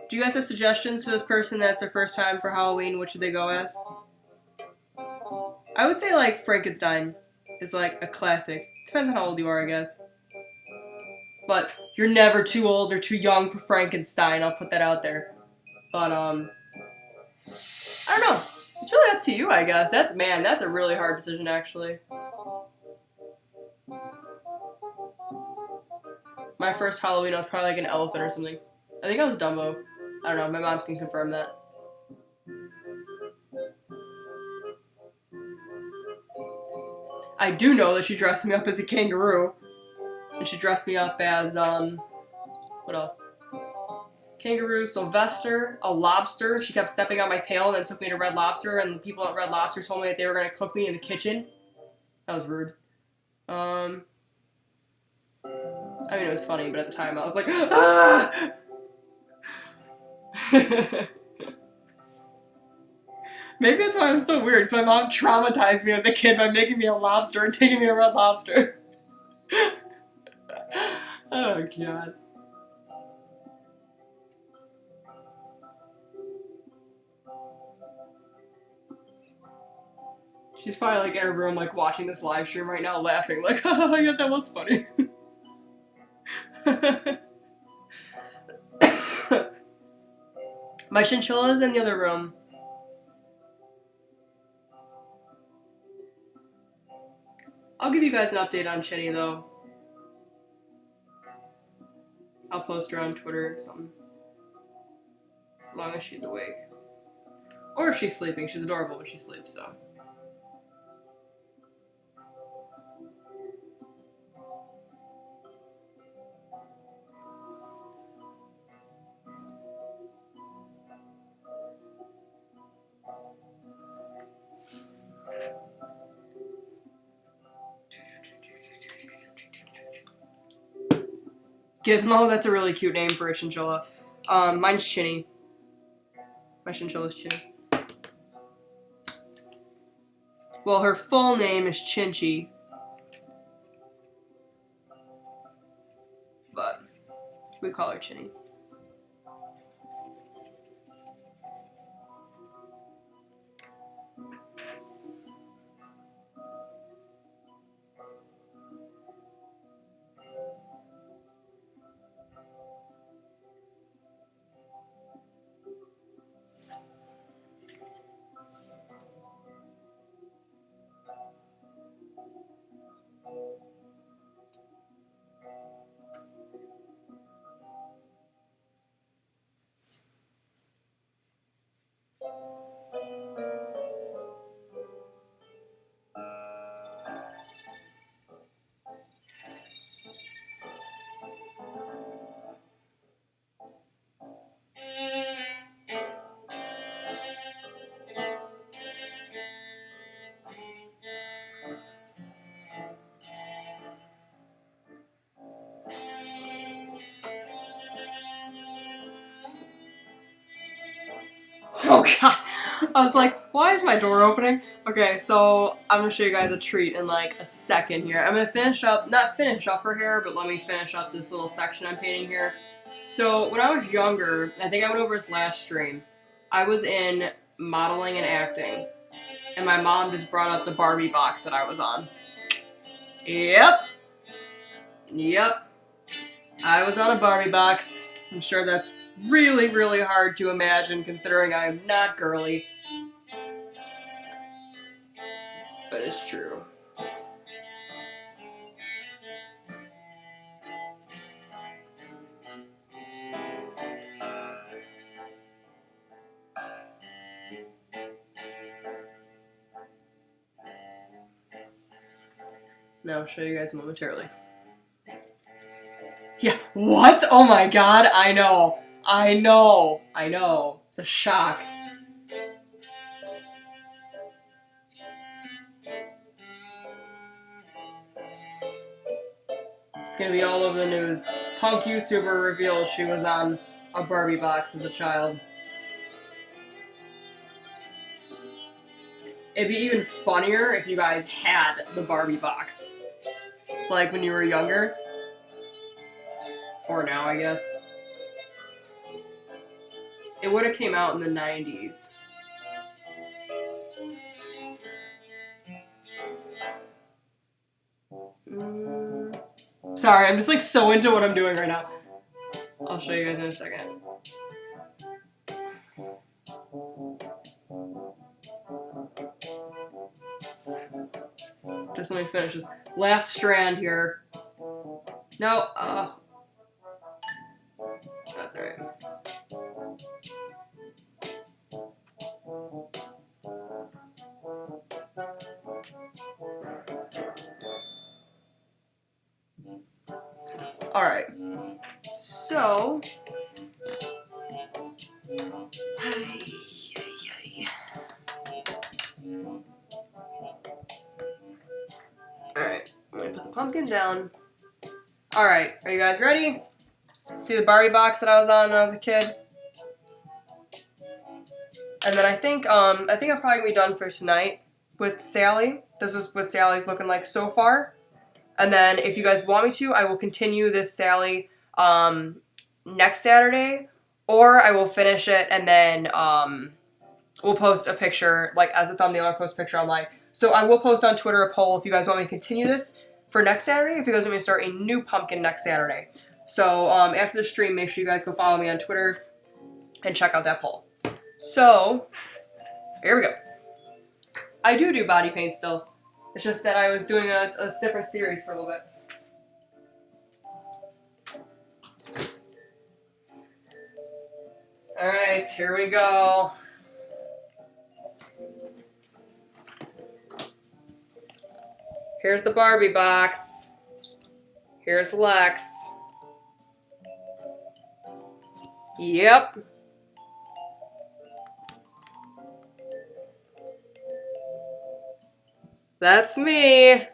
Speaker 1: Do you guys have suggestions for this person that's their first time for Halloween? What should they go as? I would say, like, Frankenstein is, like, a classic. Depends on how old you are, I guess. But you're never too old or too young for Frankenstein. I'll put that out there. But, I don't know. It's really up to you, I guess. That's a really hard decision, actually. My first Halloween, I was probably like an elephant or something. I think I was Dumbo. I don't know. My mom can confirm that. I do know that she dressed me up as a kangaroo. And she dressed me up as, what else? Kangaroo, Sylvester, a lobster. She kept stepping on my tail and then took me to Red Lobster, and the people at Red Lobster told me that they were going to cook me in the kitchen. That was rude. I mean, it was funny, but at the time I was like, ah! Maybe that's why it was so weird, because my mom traumatized me as a kid by making me a lobster and taking me to Red Lobster. Oh, God. She's probably, like, in her room, like, watching this live stream right now, laughing, like, oh, yeah, that was funny. My chinchilla's in the other room. I'll give you guys an update on Chinny, though. I'll post her on Twitter or something. As long as she's awake. Or if she's sleeping. She's adorable when she sleeps, so. Gizmo, that's a really cute name for a chinchilla. Mine's Chinny. My chinchilla's Chinny. Well, her full name is Chinchy. But we call her Chinny. Oh god, I was like, why is my door opening? Okay, so I'm gonna show you guys a treat in like a second here. I'm gonna not finish up her hair, but let me finish up this little section I'm painting here. So when I was younger, I think I went over this last stream, I was in modeling and acting, and my mom just brought up the BARKBOX that I was on. Yep. I was on a BARKBOX. I'm sure that's really, really hard to imagine considering I am not girly. But it's true. Now I'll show you guys momentarily. Yeah, what? Oh my god, I know. It's a shock. It's gonna be all over the news. Punk YouTuber reveals she was on a BARKBOX as a child. It'd be even funnier if you guys had the BARKBOX. Like when you were younger? Or now, I guess. It would have came out in the 90s. Sorry, I'm just like so into what I'm doing right now. I'll show you guys in a second. Just let me finish this last strand here. No, that's alright. Alright. So alright, I'm gonna put the pumpkin down. Alright, are you guys ready? See the Barbie box that I was on when I was a kid? And then I think I'm probably gonna be done for tonight with Sally. This is what Sally's looking like so far. And then if you guys want me to, I will continue this Sally next Saturday, or I will finish it and then we'll post a picture, like as a thumbnail, or post a picture online. So I will post on Twitter a poll if you guys want me to continue this for next Saturday, if you guys want me to start a new pumpkin next Saturday. So after the stream, make sure you guys go follow me on Twitter and check out that poll. So here we go. I do body paint still. It's just that I was doing a different series for a little bit. Alright, here we go. Here's the Barbie box. Here's Lex. Yep. That's me.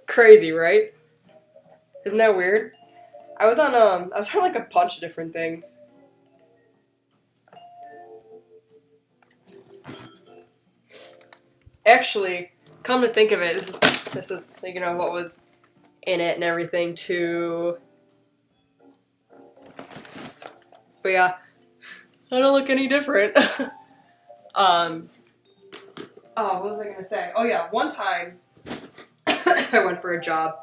Speaker 1: Crazy, right? Isn't that weird? I was on like a bunch of different things. Actually, come to think of it, this is you know what was in it and everything too. But yeah, I don't look any different. Oh, what was I gonna say? Oh yeah, one time I went for a job,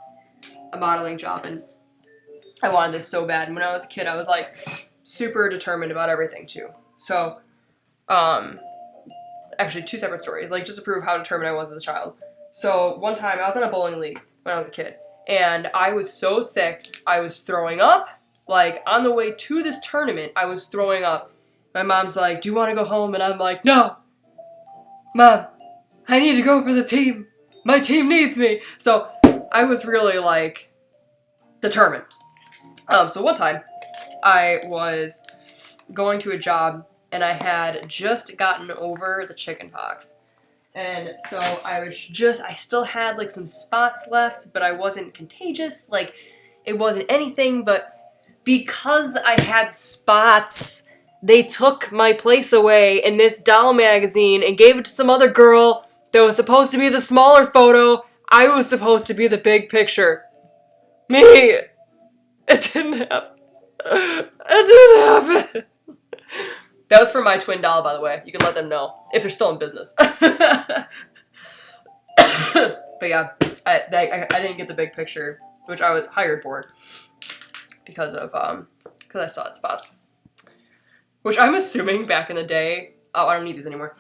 Speaker 1: a modeling job, and I wanted this so bad. And when I was a kid, I was like super determined about everything too. So, actually two separate stories, like just to prove how determined I was as a child. So one time I was in a bowling league when I was a kid, and I was so sick, I was throwing up. Like on the way to this tournament, I was throwing up. My mom's like, "Do you want to go home?" And I'm like, "No, Mom, I need to go for the team. My team needs me." So I was really like determined. So one time I was going to a job and I had just gotten over the chicken pox. And so I still had like some spots left, but I wasn't contagious. Like it wasn't anything, but because I had spots, they took my place away in this doll magazine and gave it to some other girl that was supposed to be the smaller photo. I was supposed to be the big picture. Me! It didn't happen. It didn't happen. That was for my twin doll, by the way. You can let them know if they're still in business. But yeah, I didn't get the big picture, which I was hired for because I saw it spots. Which I'm assuming back in the day, oh, I don't need these anymore.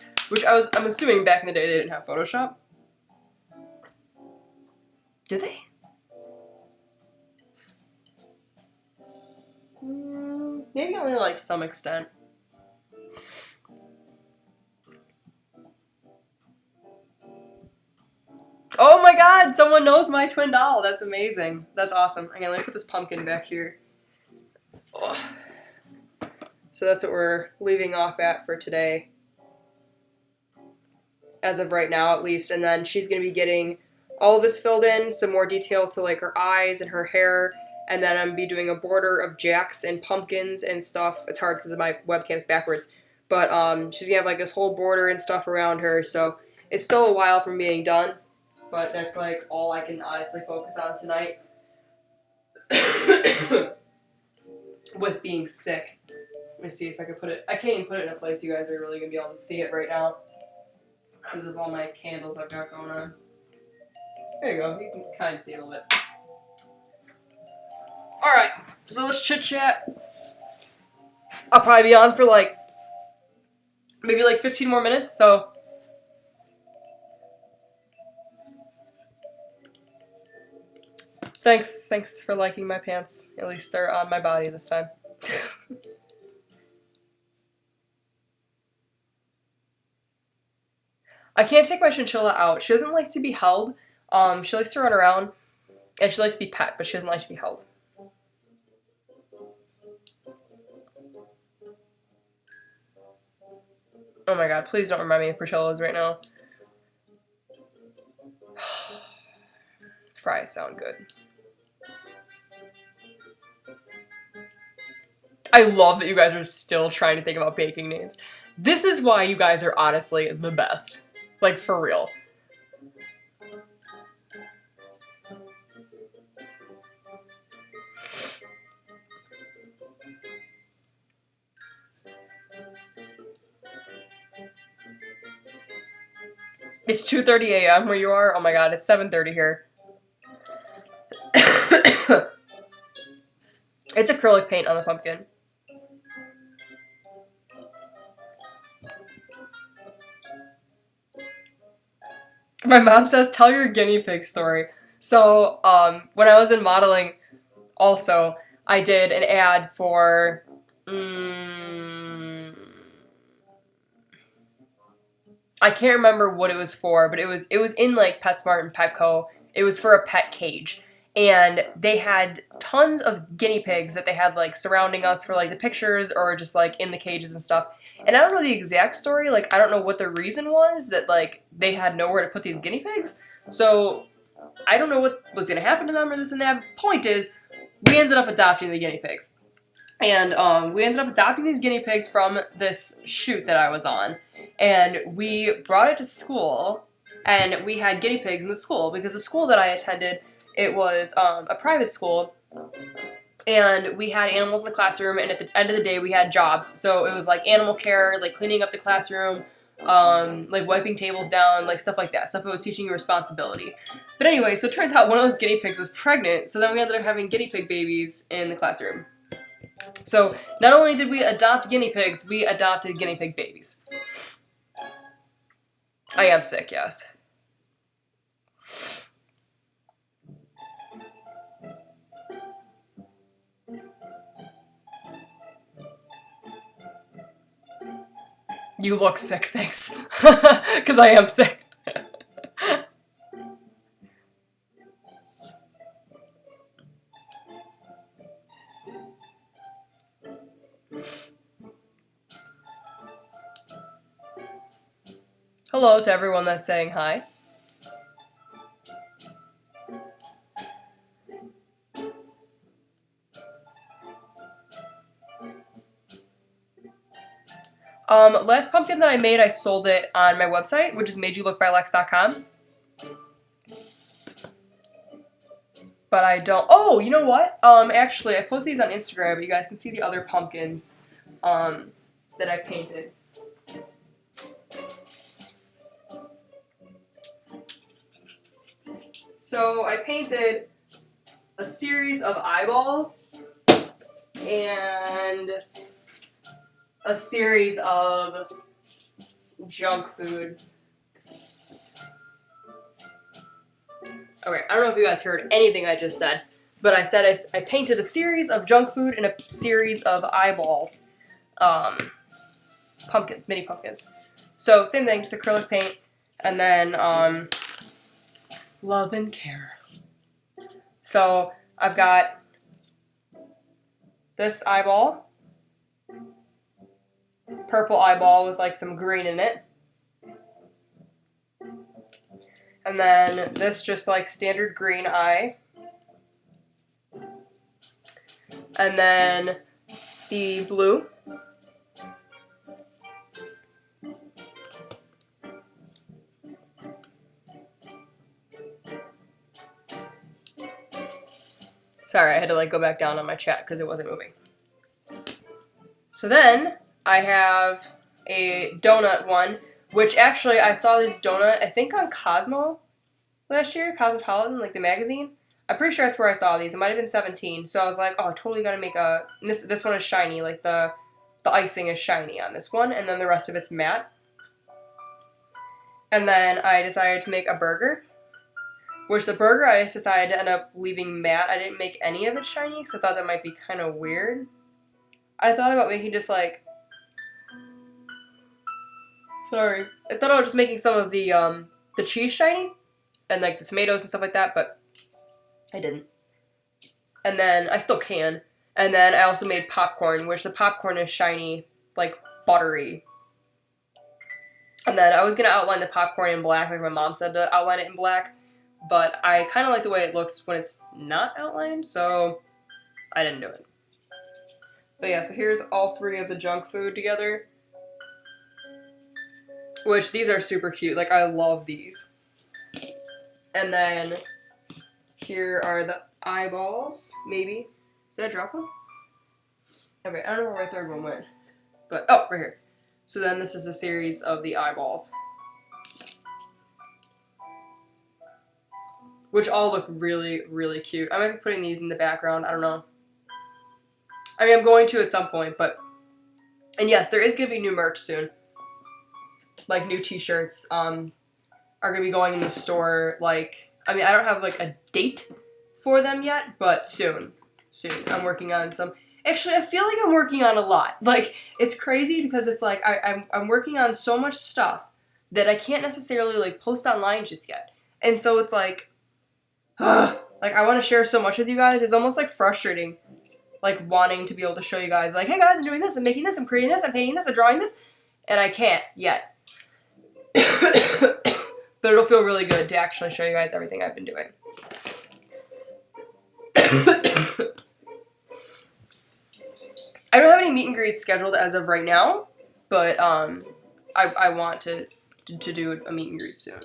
Speaker 1: I'm assuming back in the day they didn't have Photoshop. Did they? Maybe only like some extent. Oh my god, someone knows my twin doll. That's amazing. That's awesome. Okay, let me put this pumpkin back here. Oh. So that's what we're leaving off at for today. As of right now, at least. And then she's going to be getting all of this filled in, some more detail to like her eyes and her hair. And then I'm going to be doing a border of jacks and pumpkins and stuff. It's hard because my webcam's backwards. But she's gonna have like this whole border and stuff around her, so it's still a while from being done. But that's like all I can honestly focus on tonight. With being sick. Let me see if I can put it. I can't even put it in a place you guys are really gonna be able to see it right now because of all my candles I've got going on. There you go. You can kind of see it a little bit. All right. So let's chit chat. I'll probably be on for like maybe like 15 more minutes. So. Thanks for liking my pants. At least they're on my body this time. I can't take my chinchilla out. She doesn't like to be held. She likes to run around, and she likes to be pet, but she doesn't like to be held. Oh my god, please don't remind me of Portillo's right now. Fries sound good. I love that you guys are still trying to think about baking names. This is why you guys are honestly the best. Like, for real. It's 2:30 a.m. where you are? Oh my god, it's 7:30 here. It's acrylic paint on the pumpkin. My mom says, tell your guinea pig story. So, when I was in modeling, also, I did an ad for, I can't remember what it was for, but it was in, like, PetSmart and Petco. It was for a pet cage. And they had tons of guinea pigs that they had, like, surrounding us for, like, the pictures or just, like, in the cages and stuff. And I don't know the exact story. Like, I don't know what the reason was that, like, they had nowhere to put these guinea pigs. So, I don't know what was going to happen to them or this and that. Point is, we ended up adopting the guinea pigs. And we ended up adopting these guinea pigs from this shoot that I was on. And we brought it to school, and we had guinea pigs in the school. Because the school that I attended, it was a private school. And we had animals in the classroom, and at the end of the day, we had jobs. So it was like animal care, like cleaning up the classroom, like wiping tables down, like stuff like that. Stuff that was teaching you responsibility. But anyway, so it turns out one of those guinea pigs was pregnant, so then we ended up having guinea pig babies in the classroom. So not only did we adopt guinea pigs, we adopted guinea pig babies. I am sick, yes. You look sick, thanks. Because I am sick. Hello to everyone that's saying hi. Last pumpkin that I made, I sold it on my website, which is madeyouloookbylex.com. But I don't... Oh, you know what? Actually, I post these on Instagram, but you guys can see the other pumpkins, that I painted. So, I painted a series of eyeballs and a series of junk food. Okay, I don't know if you guys heard anything I just said, but I said I painted a series of junk food and a series of eyeballs. Pumpkins, mini pumpkins. So, same thing, just acrylic paint, and then, love and care. So, I've got this eyeball, purple eyeball with like some green in it. And then this just like standard green eye. And then the blue. Sorry, I had to like go back down on my chat because it wasn't moving. So then I have a donut one, which actually I saw this donut, I think on Cosmo last year, Cosmopolitan, like the magazine. I'm pretty sure that's where I saw these. It might have been 17. So I was like, oh, I totally gotta make a, and this one is shiny, like the icing is shiny on this one, and then the rest of it's matte. And then I decided to make a burger, which the burger I just decided to end up leaving matte. I didn't make any of it shiny because I thought that might be kind of weird. I thought about making just like, I thought about just making some of the cheese shiny and like the tomatoes and stuff like that, but I didn't. And then I still can. And then I also made popcorn, which the popcorn is shiny, like buttery. And then I was gonna outline the popcorn in black, like my mom said to outline it in black, but I kind of like the way it looks when it's not outlined, so I didn't do it. But yeah, so here's all three of the junk food together. Which, these are super cute. Like, I love these. And then, here are the eyeballs, maybe. Did I drop one? Okay, I don't know where my third one went. But, oh, right here. So then this is a series of the eyeballs. Which all look really, really cute. I might be putting these in the background, I don't know. I mean, I'm going to at some point, but... And yes, there is going to be new merch soon. Like, new t-shirts, are going to be going in the store, like... I mean, I don't have, like, a date for them yet, but soon. Soon. I'm working on some... Actually, I feel like I'm working on a lot. Like, it's crazy because it's like, I'm working on so much stuff that I can't necessarily, like, post online just yet. And so it's like... like, I want to share so much with you guys. It's almost, like, frustrating. Like, wanting to be able to show you guys, like, hey guys, I'm doing this, I'm making this, I'm creating this, I'm painting this, I'm drawing this, and I can't yet. But it'll feel really good to actually show you guys everything I've been doing. I don't have any meet and greets scheduled as of right now, but I want to do a meet and greet soon.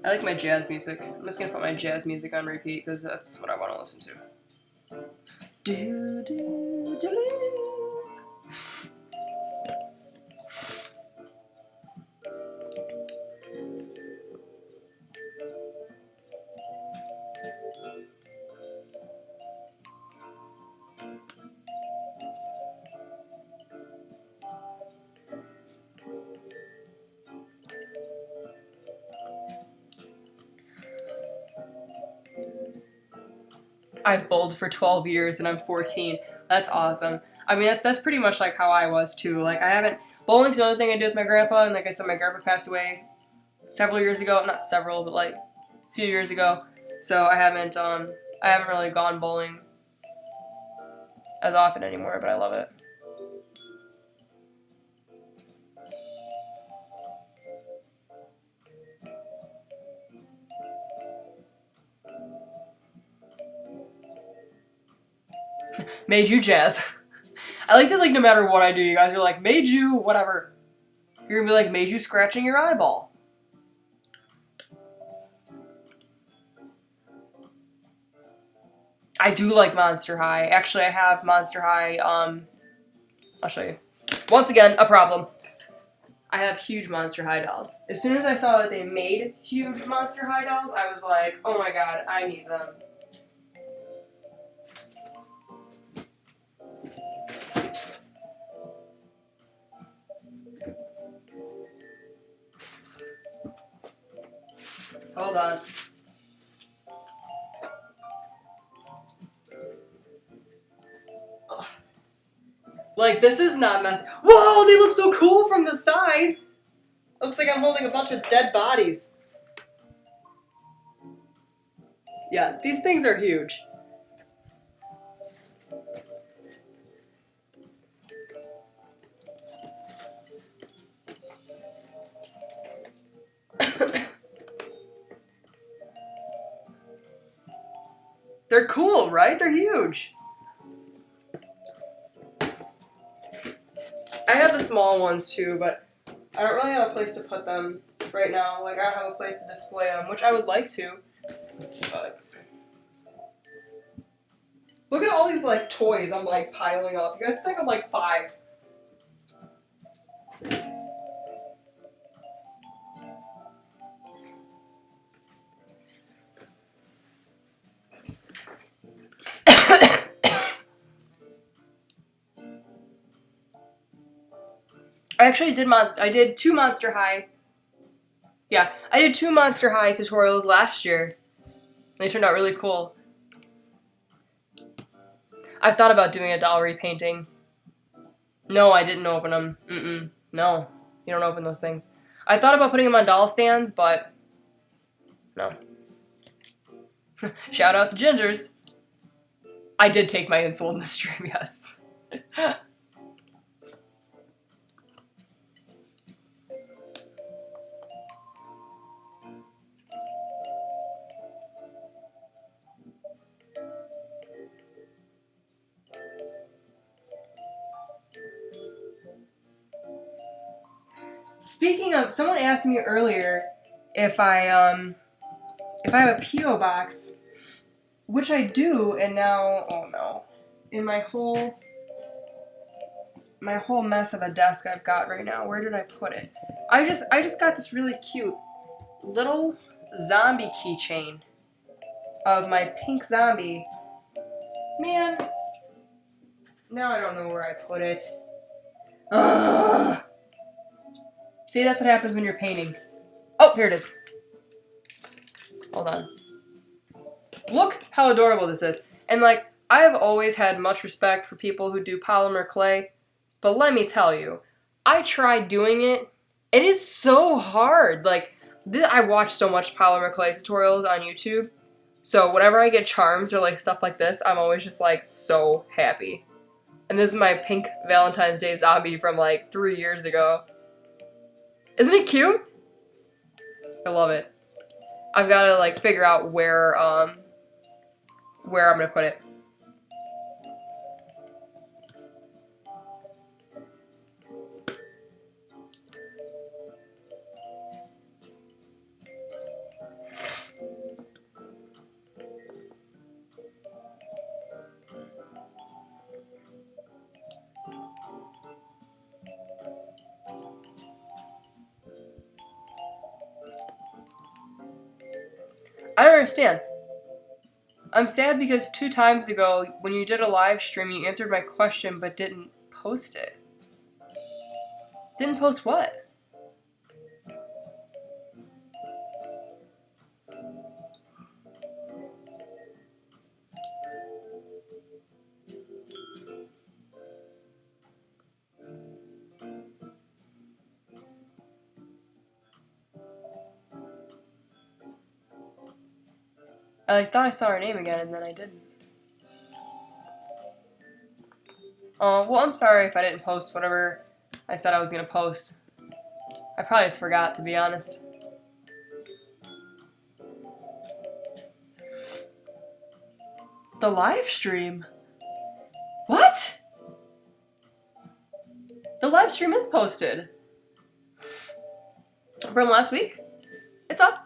Speaker 1: I like my jazz music. I'm just gonna put my jazz music on repeat because that's what I want to listen to. Do, do, do, do. I've bowled for 12 years and I'm 14. That's awesome. I mean, that's pretty much like how I was too. Like, I haven't... Bowling's another thing I do with my grandpa, and like I said, my grandpa passed away several years ago. Not several, but like a few years ago. So I haven't really gone bowling as often anymore, but I love it. Made you jazz. I like that, like, no matter what I do, you guys are like, made you, whatever. You're gonna be like, made you scratching your eyeball. I do like Monster High. Actually, I have Monster High, I'll show you. Once again, a problem. I have huge Monster High dolls. As soon as I saw that they made huge Monster High dolls, I was like, oh my god, I need them. Hold on. Ugh. Like, this is not messy. Whoa, they look so cool from the side. Looks like I'm holding a bunch of dead bodies. Yeah, these things are huge. They're cool, right? They're huge. I have the small ones too, but I don't really have a place to put them. right now. Like, I don't have a place to display them, which I would like to. But look at all these, like, toys I'm, like, piling up. You guys think I'm, like, 5. I actually did 2 Monster High. Yeah, I did 2 Monster High tutorials last year. They turned out really cool. I've thought about doing a doll repainting. No, I didn't open them. No, you don't open those things. I thought about putting them on doll stands, but no. Shout out to Gingers. I did take my insulin this stream, yes. Speaking of, someone asked me earlier if I have a P.O. box, which I do, and now, oh no, in my whole mess of a desk I've got right now, where did I put it? I just got this really cute little zombie keychain of my pink zombie. Man, now I don't know where I put it. Ugh. See, that's what happens when you're painting. Oh, here it is. Hold on. Look how adorable this is. And, like, I have always had much respect for people who do polymer clay, but let me tell you, I tried doing it, and it's so hard. Like, I watch so much polymer clay tutorials on YouTube, so whenever I get charms or, like, stuff like this, I'm always just, like, so happy. And this is my pink Valentine's Day zombie from, like, 3 years ago. Isn't it cute? I love it. I've got to, like, figure out where I'm gonna put it. I don't understand. I'm sad because 2 times ago, when you did a live stream, you answered my question but didn't post it. Didn't post what? I thought I saw her name again, and then I didn't. Oh, well, I'm sorry if I didn't post whatever I said I was going to post. I probably just forgot, to be honest. The live stream? What? The live stream is posted. From last week? It's up.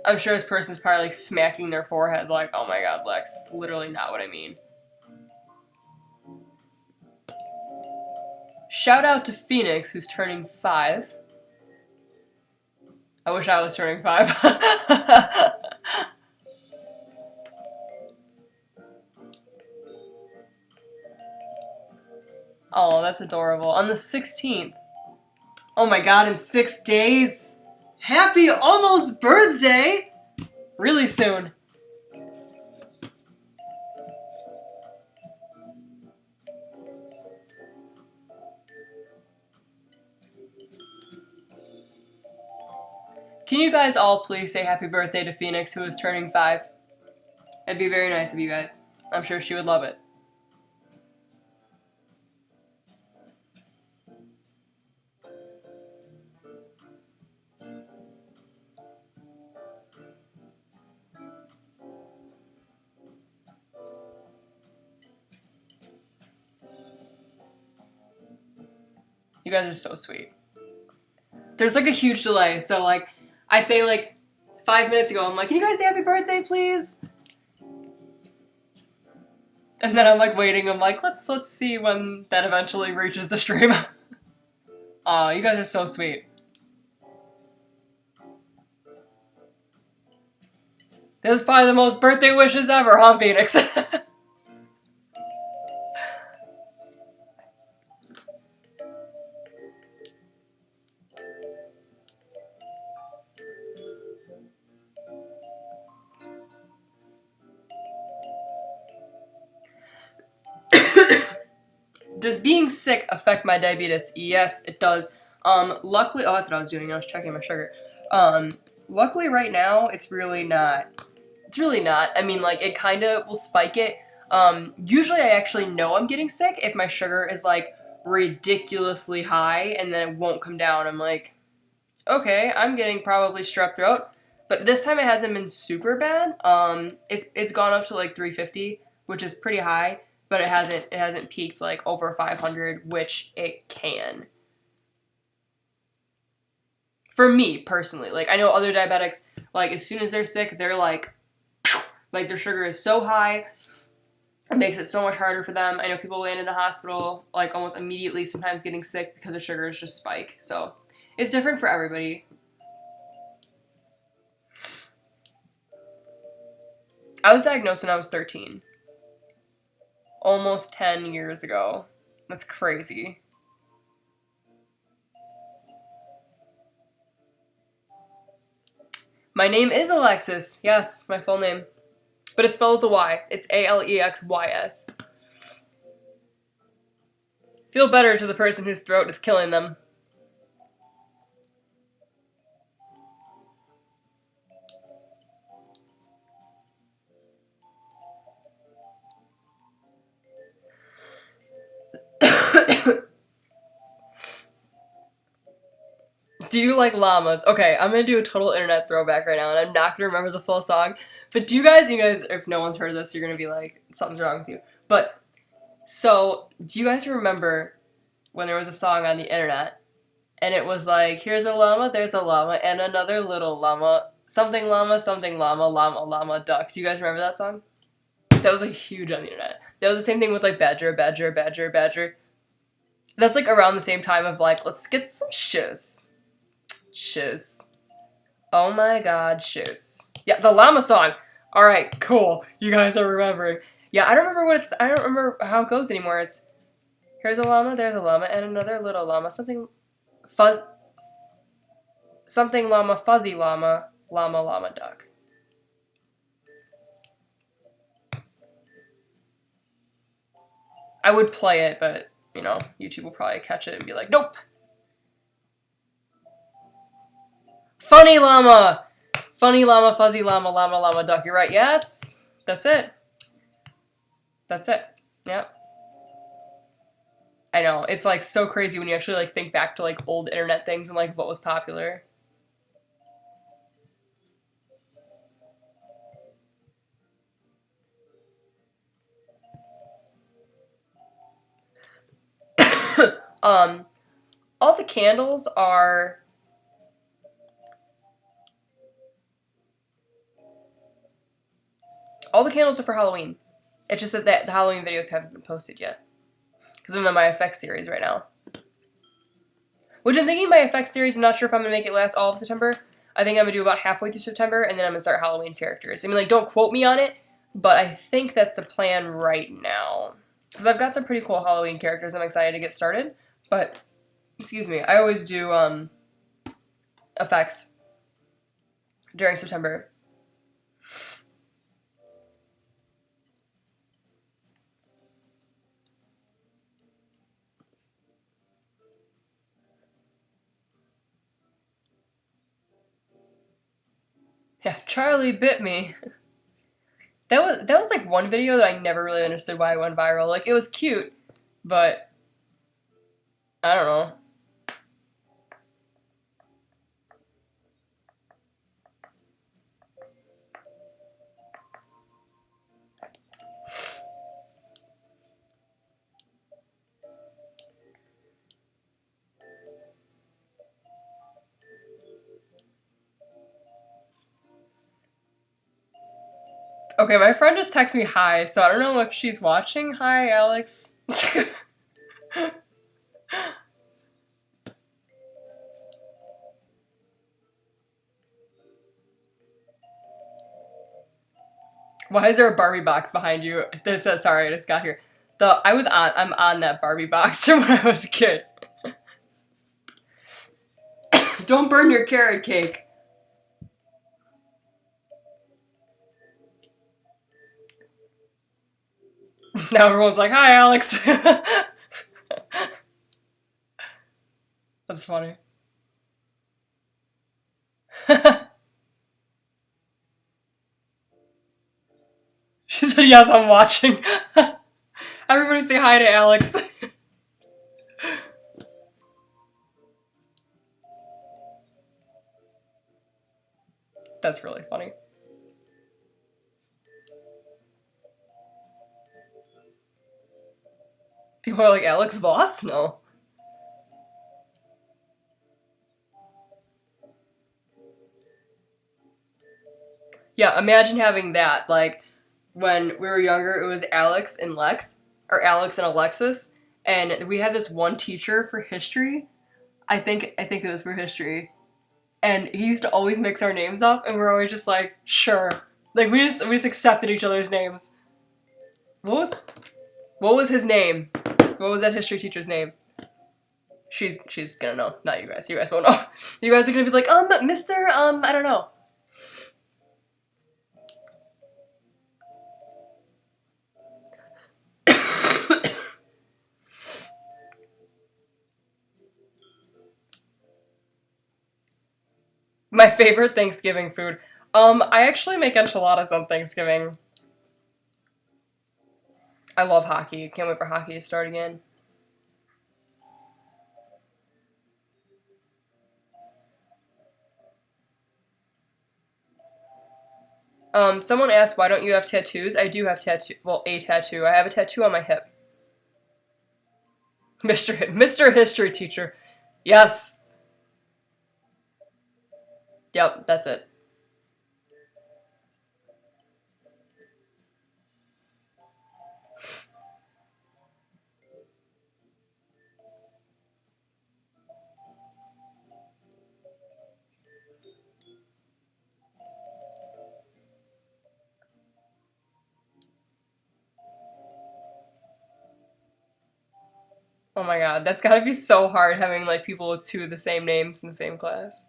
Speaker 1: I'm sure this person's probably like smacking their forehead like, oh my god, Lex, it's literally not what I mean. Shout out to Phoenix, who's turning 5. I wish I was turning 5. Oh, that's adorable. On the 16th. Oh my god, in 6 days! Happy almost birthday! Really soon. Can you guys all please say happy birthday to Phoenix, who is turning 5? That'd be very nice of you guys. I'm sure she would love it. You guys are so sweet. There's like a huge delay, so like I say like 5 minutes ago, I'm like, can you guys say happy birthday, please? And then I'm like waiting, I'm like, let's see when that eventually reaches the stream. Aw, you guys are so sweet. This is probably the most birthday wishes ever, huh, Phoenix? Does being sick affect my diabetes? Yes, it does. Luckily, oh, that's what I was doing. I was checking my sugar. Luckily right now, it's really not. It's really not. I mean, like, it kind of will spike it. Usually I actually know I'm getting sick if my sugar is, like, ridiculously high and then it won't come down. I'm like, okay, I'm getting probably strep throat. But this time it hasn't been super bad. It's gone up to, like, 350, which is pretty high. But it hasn't peaked like over 500, which it can. For me personally, like I know other diabetics, like as soon as they're sick, they're like their sugar is so high, it makes it so much harder for them. I know people land in the hospital like almost immediately, sometimes getting sick because their sugars just spike. So it's different for everybody. I was diagnosed when I was 13. Almost 10 years ago. That's crazy. My name is Alexis. Yes, my full name. But it's spelled with a Y. It's Alexys. Feel better to the person whose throat is killing them. Do you like llamas? Okay, I'm gonna do a total internet throwback right now, and I'm not gonna remember the full song. But do you guys, if no one's heard of this, you're gonna be like, something's wrong with you. But, so, do you guys remember when there was a song on the internet, and it was like, here's a llama, there's a llama, and another little llama, something llama, llama, duck. Do you guys remember that song? That was like huge on the internet. That was the same thing with like badger. That's like around the same time of like, let's get some shiz. Shiz. Oh my god, shiz. Yeah, the llama song. Alright, cool. You guys are remembering. Yeah, I don't remember how it goes anymore. It's, here's a llama, there's a llama, and another little llama. Something llama, fuzzy llama, llama, duck. I would play it, but, YouTube will probably catch it and be like, nope! Funny llama, fuzzy llama, duck. You're right. Yes, that's it. That's it. Yep. I know. It's like so crazy when you actually like think back to like old internet things and like what was popular. All the candles are for Halloween. It's just that the Halloween videos haven't been posted yet. Because I'm in my effects series right now. Which I'm thinking my effects series, I'm not sure if I'm going to make it last all of September. I think I'm going to do about halfway through September, and then I'm going to start Halloween characters. I mean, like, don't quote me on it, but I think that's the plan right now. Because I've got some pretty cool Halloween characters I'm excited to get started. But, excuse me, I always do effects during September. Yeah, Charlie bit me. That was like one video that I never really understood why it went viral. Like, it was cute, but I don't know. Okay, my friend just texted me hi, so I don't know if she's watching. Hi, Alex. Why is there a Barbie box behind you? Sorry, I just got here. I'm on that Barbie box from when I was a kid. Don't burn your carrot cake. Now everyone's like, hi, Alex. That's funny. She said, yes, I'm watching. Everybody say hi to Alex. That's really funny. People are like, Alex Voss? No. Yeah, imagine having that. Like, when we were younger, it was Alex and Lex, or Alex and Alexis, and we had this one teacher for history. I think it was for history. And he used to always mix our names up, and we're always just like, sure. Like, we just accepted each other's names. What was his name? What was that history teacher's name? She's gonna know. Not you guys. You guys won't know. You guys are gonna be like, Mr. I don't know. My favorite Thanksgiving food. I actually make enchiladas on Thanksgiving. I love hockey. Can't wait for hockey to start again. Someone asked, why don't you have tattoos? I do have a tattoo. I have a tattoo on my hip. Mr. History Teacher. Yes. Yep, that's it. Oh my god, that's gotta be so hard having, like, people with two of the same names in the same class.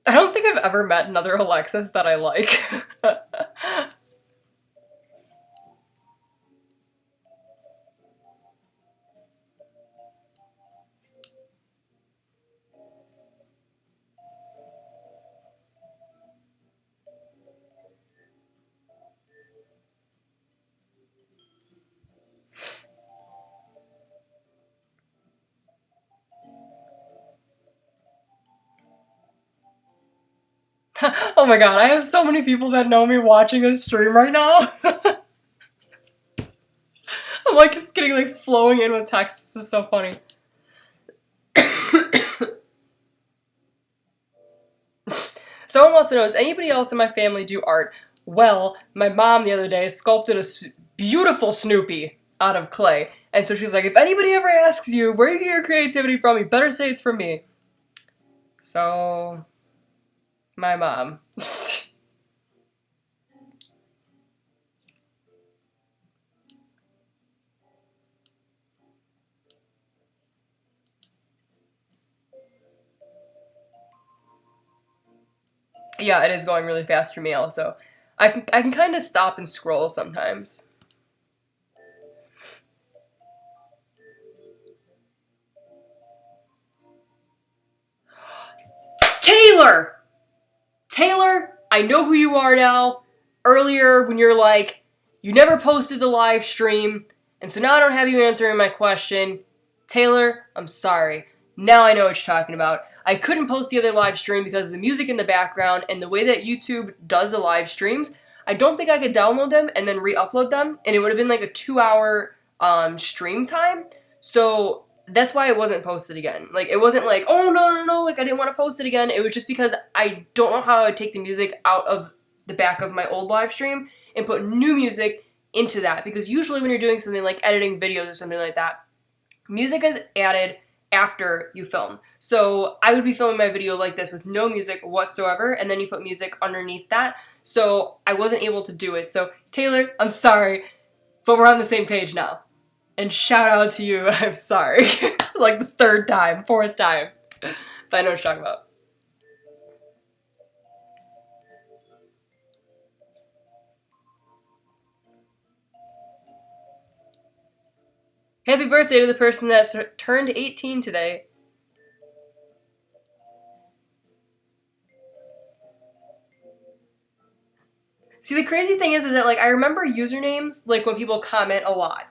Speaker 1: I don't think I've ever met another Alexis that I like. Oh my god, I have so many people that know me watching this stream right now. I'm like, it's getting like flowing in with text. This is so funny. Someone wants to know, does anybody else in my family do art? Well, my mom the other day sculpted a beautiful Snoopy out of clay. And so she's like, if anybody ever asks you where you get your creativity from, you better say it's from me. So, my mom. Yeah, it is going really fast for me also. I can kind of stop and scroll sometimes. Taylor! Taylor, I know who you are now. Earlier, when you're like, you never posted the live stream, and so now I don't have you answering my question. Taylor, I'm sorry. Now I know what you're talking about. I couldn't post the other live stream because of the music in the background and the way that YouTube does the live streams. I don't think I could download them and then re-upload them, and it would have been like a 2-hour stream time. So that's why it wasn't posted again. Like, it wasn't like, oh, no, like, I didn't want to post it again. It was just because I don't know how I would take the music out of the back of my old live stream and put new music into that. Because usually when you're doing something like editing videos or something like that, music is added after you film. So I would be filming my video like this with no music whatsoever, and then you put music underneath that. So I wasn't able to do it. So Taylor, I'm sorry, but we're on the same page now. And shout out to you, I'm sorry. Like the third time, fourth time. But I know what you're talking about. Happy birthday to the person that's turned 18 today. See, the crazy thing is that, like, I remember usernames, like, when people comment a lot.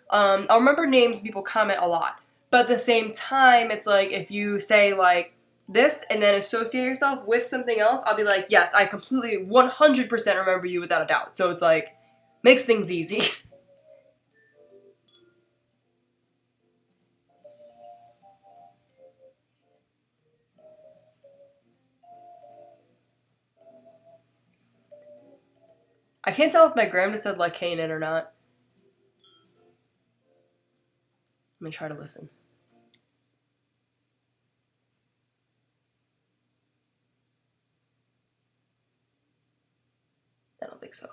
Speaker 1: I'll remember names people comment a lot. But at the same time, it's like, if you say, like, this and then associate yourself with something else, I'll be like, yes, I completely 100% remember you without a doubt. So it's like, makes things easy. I can't tell if my grandma said like Kanan or not. I'm gonna try to listen. I don't think so.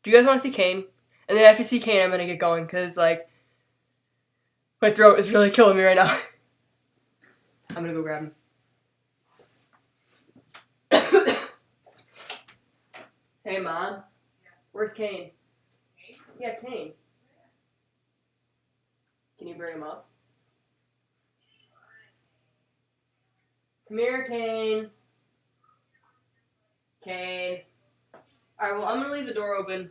Speaker 1: Do you guys want to see Kane? And then after you see Kane, I'm gonna get going, because, like, my throat is really killing me right now. I'm gonna go grab him. Hey, Mom. Yeah. Where's Kane? Kane? Yeah, Kane. Can you bring him up? Come here, Kane. Kane. Alright, well, I'm gonna leave the door open.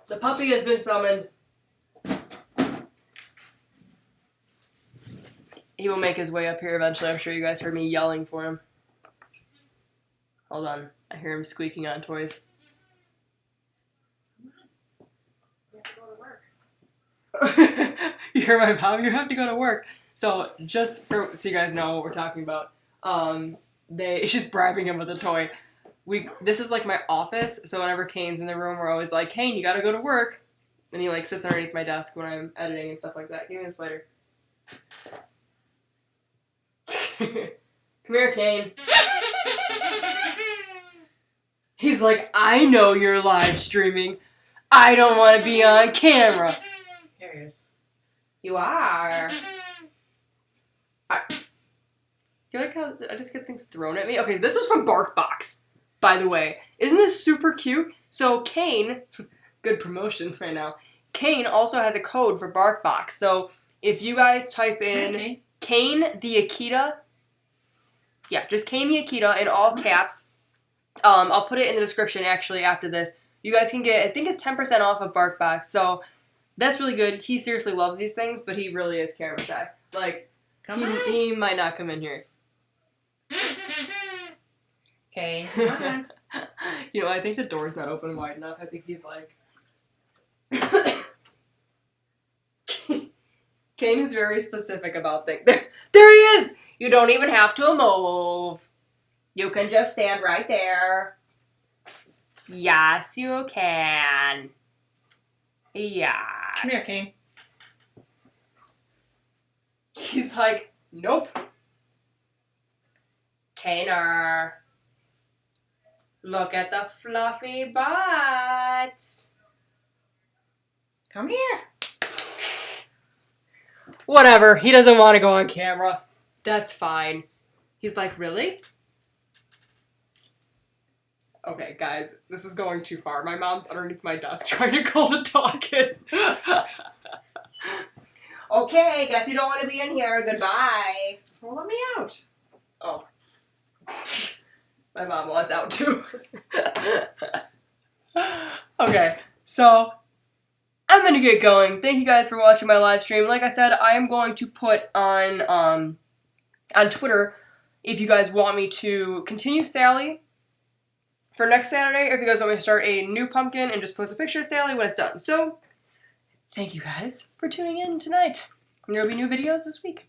Speaker 1: The puppy has been summoned. He will make his way up here eventually. I'm sure you guys heard me yelling for him. Hold on. I hear him squeaking on toys. You have to go to work. You hear my mom? You have to go to work. So, just so you guys know what we're talking about, she's bribing him with a toy. This is like my office, so whenever Kane's in the room, we're always like, Kane, you gotta go to work. And he like sits underneath my desk when I'm editing and stuff like that. Give me this later. Come here, Kane. He's like, I know you're live streaming. I don't want to be on camera.
Speaker 2: Here he is.
Speaker 1: You are. You like how I just get things thrown at me? Okay, this was from BARKBOX, by the way. Isn't this super cute? So Kane, good promotion right now. Kane also has a code for BARKBOX. So if you guys type in KANETHEAKITA, yeah, just KANETHEAKITA in all caps. I'll put it in the description actually after this. You guys can get, I think it's 10% off of BARKBOX. So that's really good. He seriously loves these things, but he really is camera shy. Like, he might not come in here.
Speaker 2: Okay, come on.
Speaker 1: You know, I think the door's not open wide enough. I think he's like... Kane is very specific about things. There he is! You don't even have to move. You can just stand right there. Yes, you can. Yes.
Speaker 2: Come here, Kane.
Speaker 1: He's like, nope. Kaner. Look at the fluffy butt.
Speaker 2: Come here.
Speaker 1: Whatever. He doesn't want to go on camera. That's fine. He's like, really? Okay, guys, this is going too far. My mom's underneath my desk trying to call the dog in. Okay, guess you don't want to be in here. Goodbye.
Speaker 2: Well, let me out.
Speaker 1: Oh. My mom wants out too. Okay, so I'm gonna get going. Thank you guys for watching my live stream. Like I said, I am going to put on Twitter if you guys want me to continue Sally for next Saturday, or if you guys want me to start a new pumpkin and just post a picture of Sally when it's done. So thank you guys for tuning in tonight. There will be new videos this week.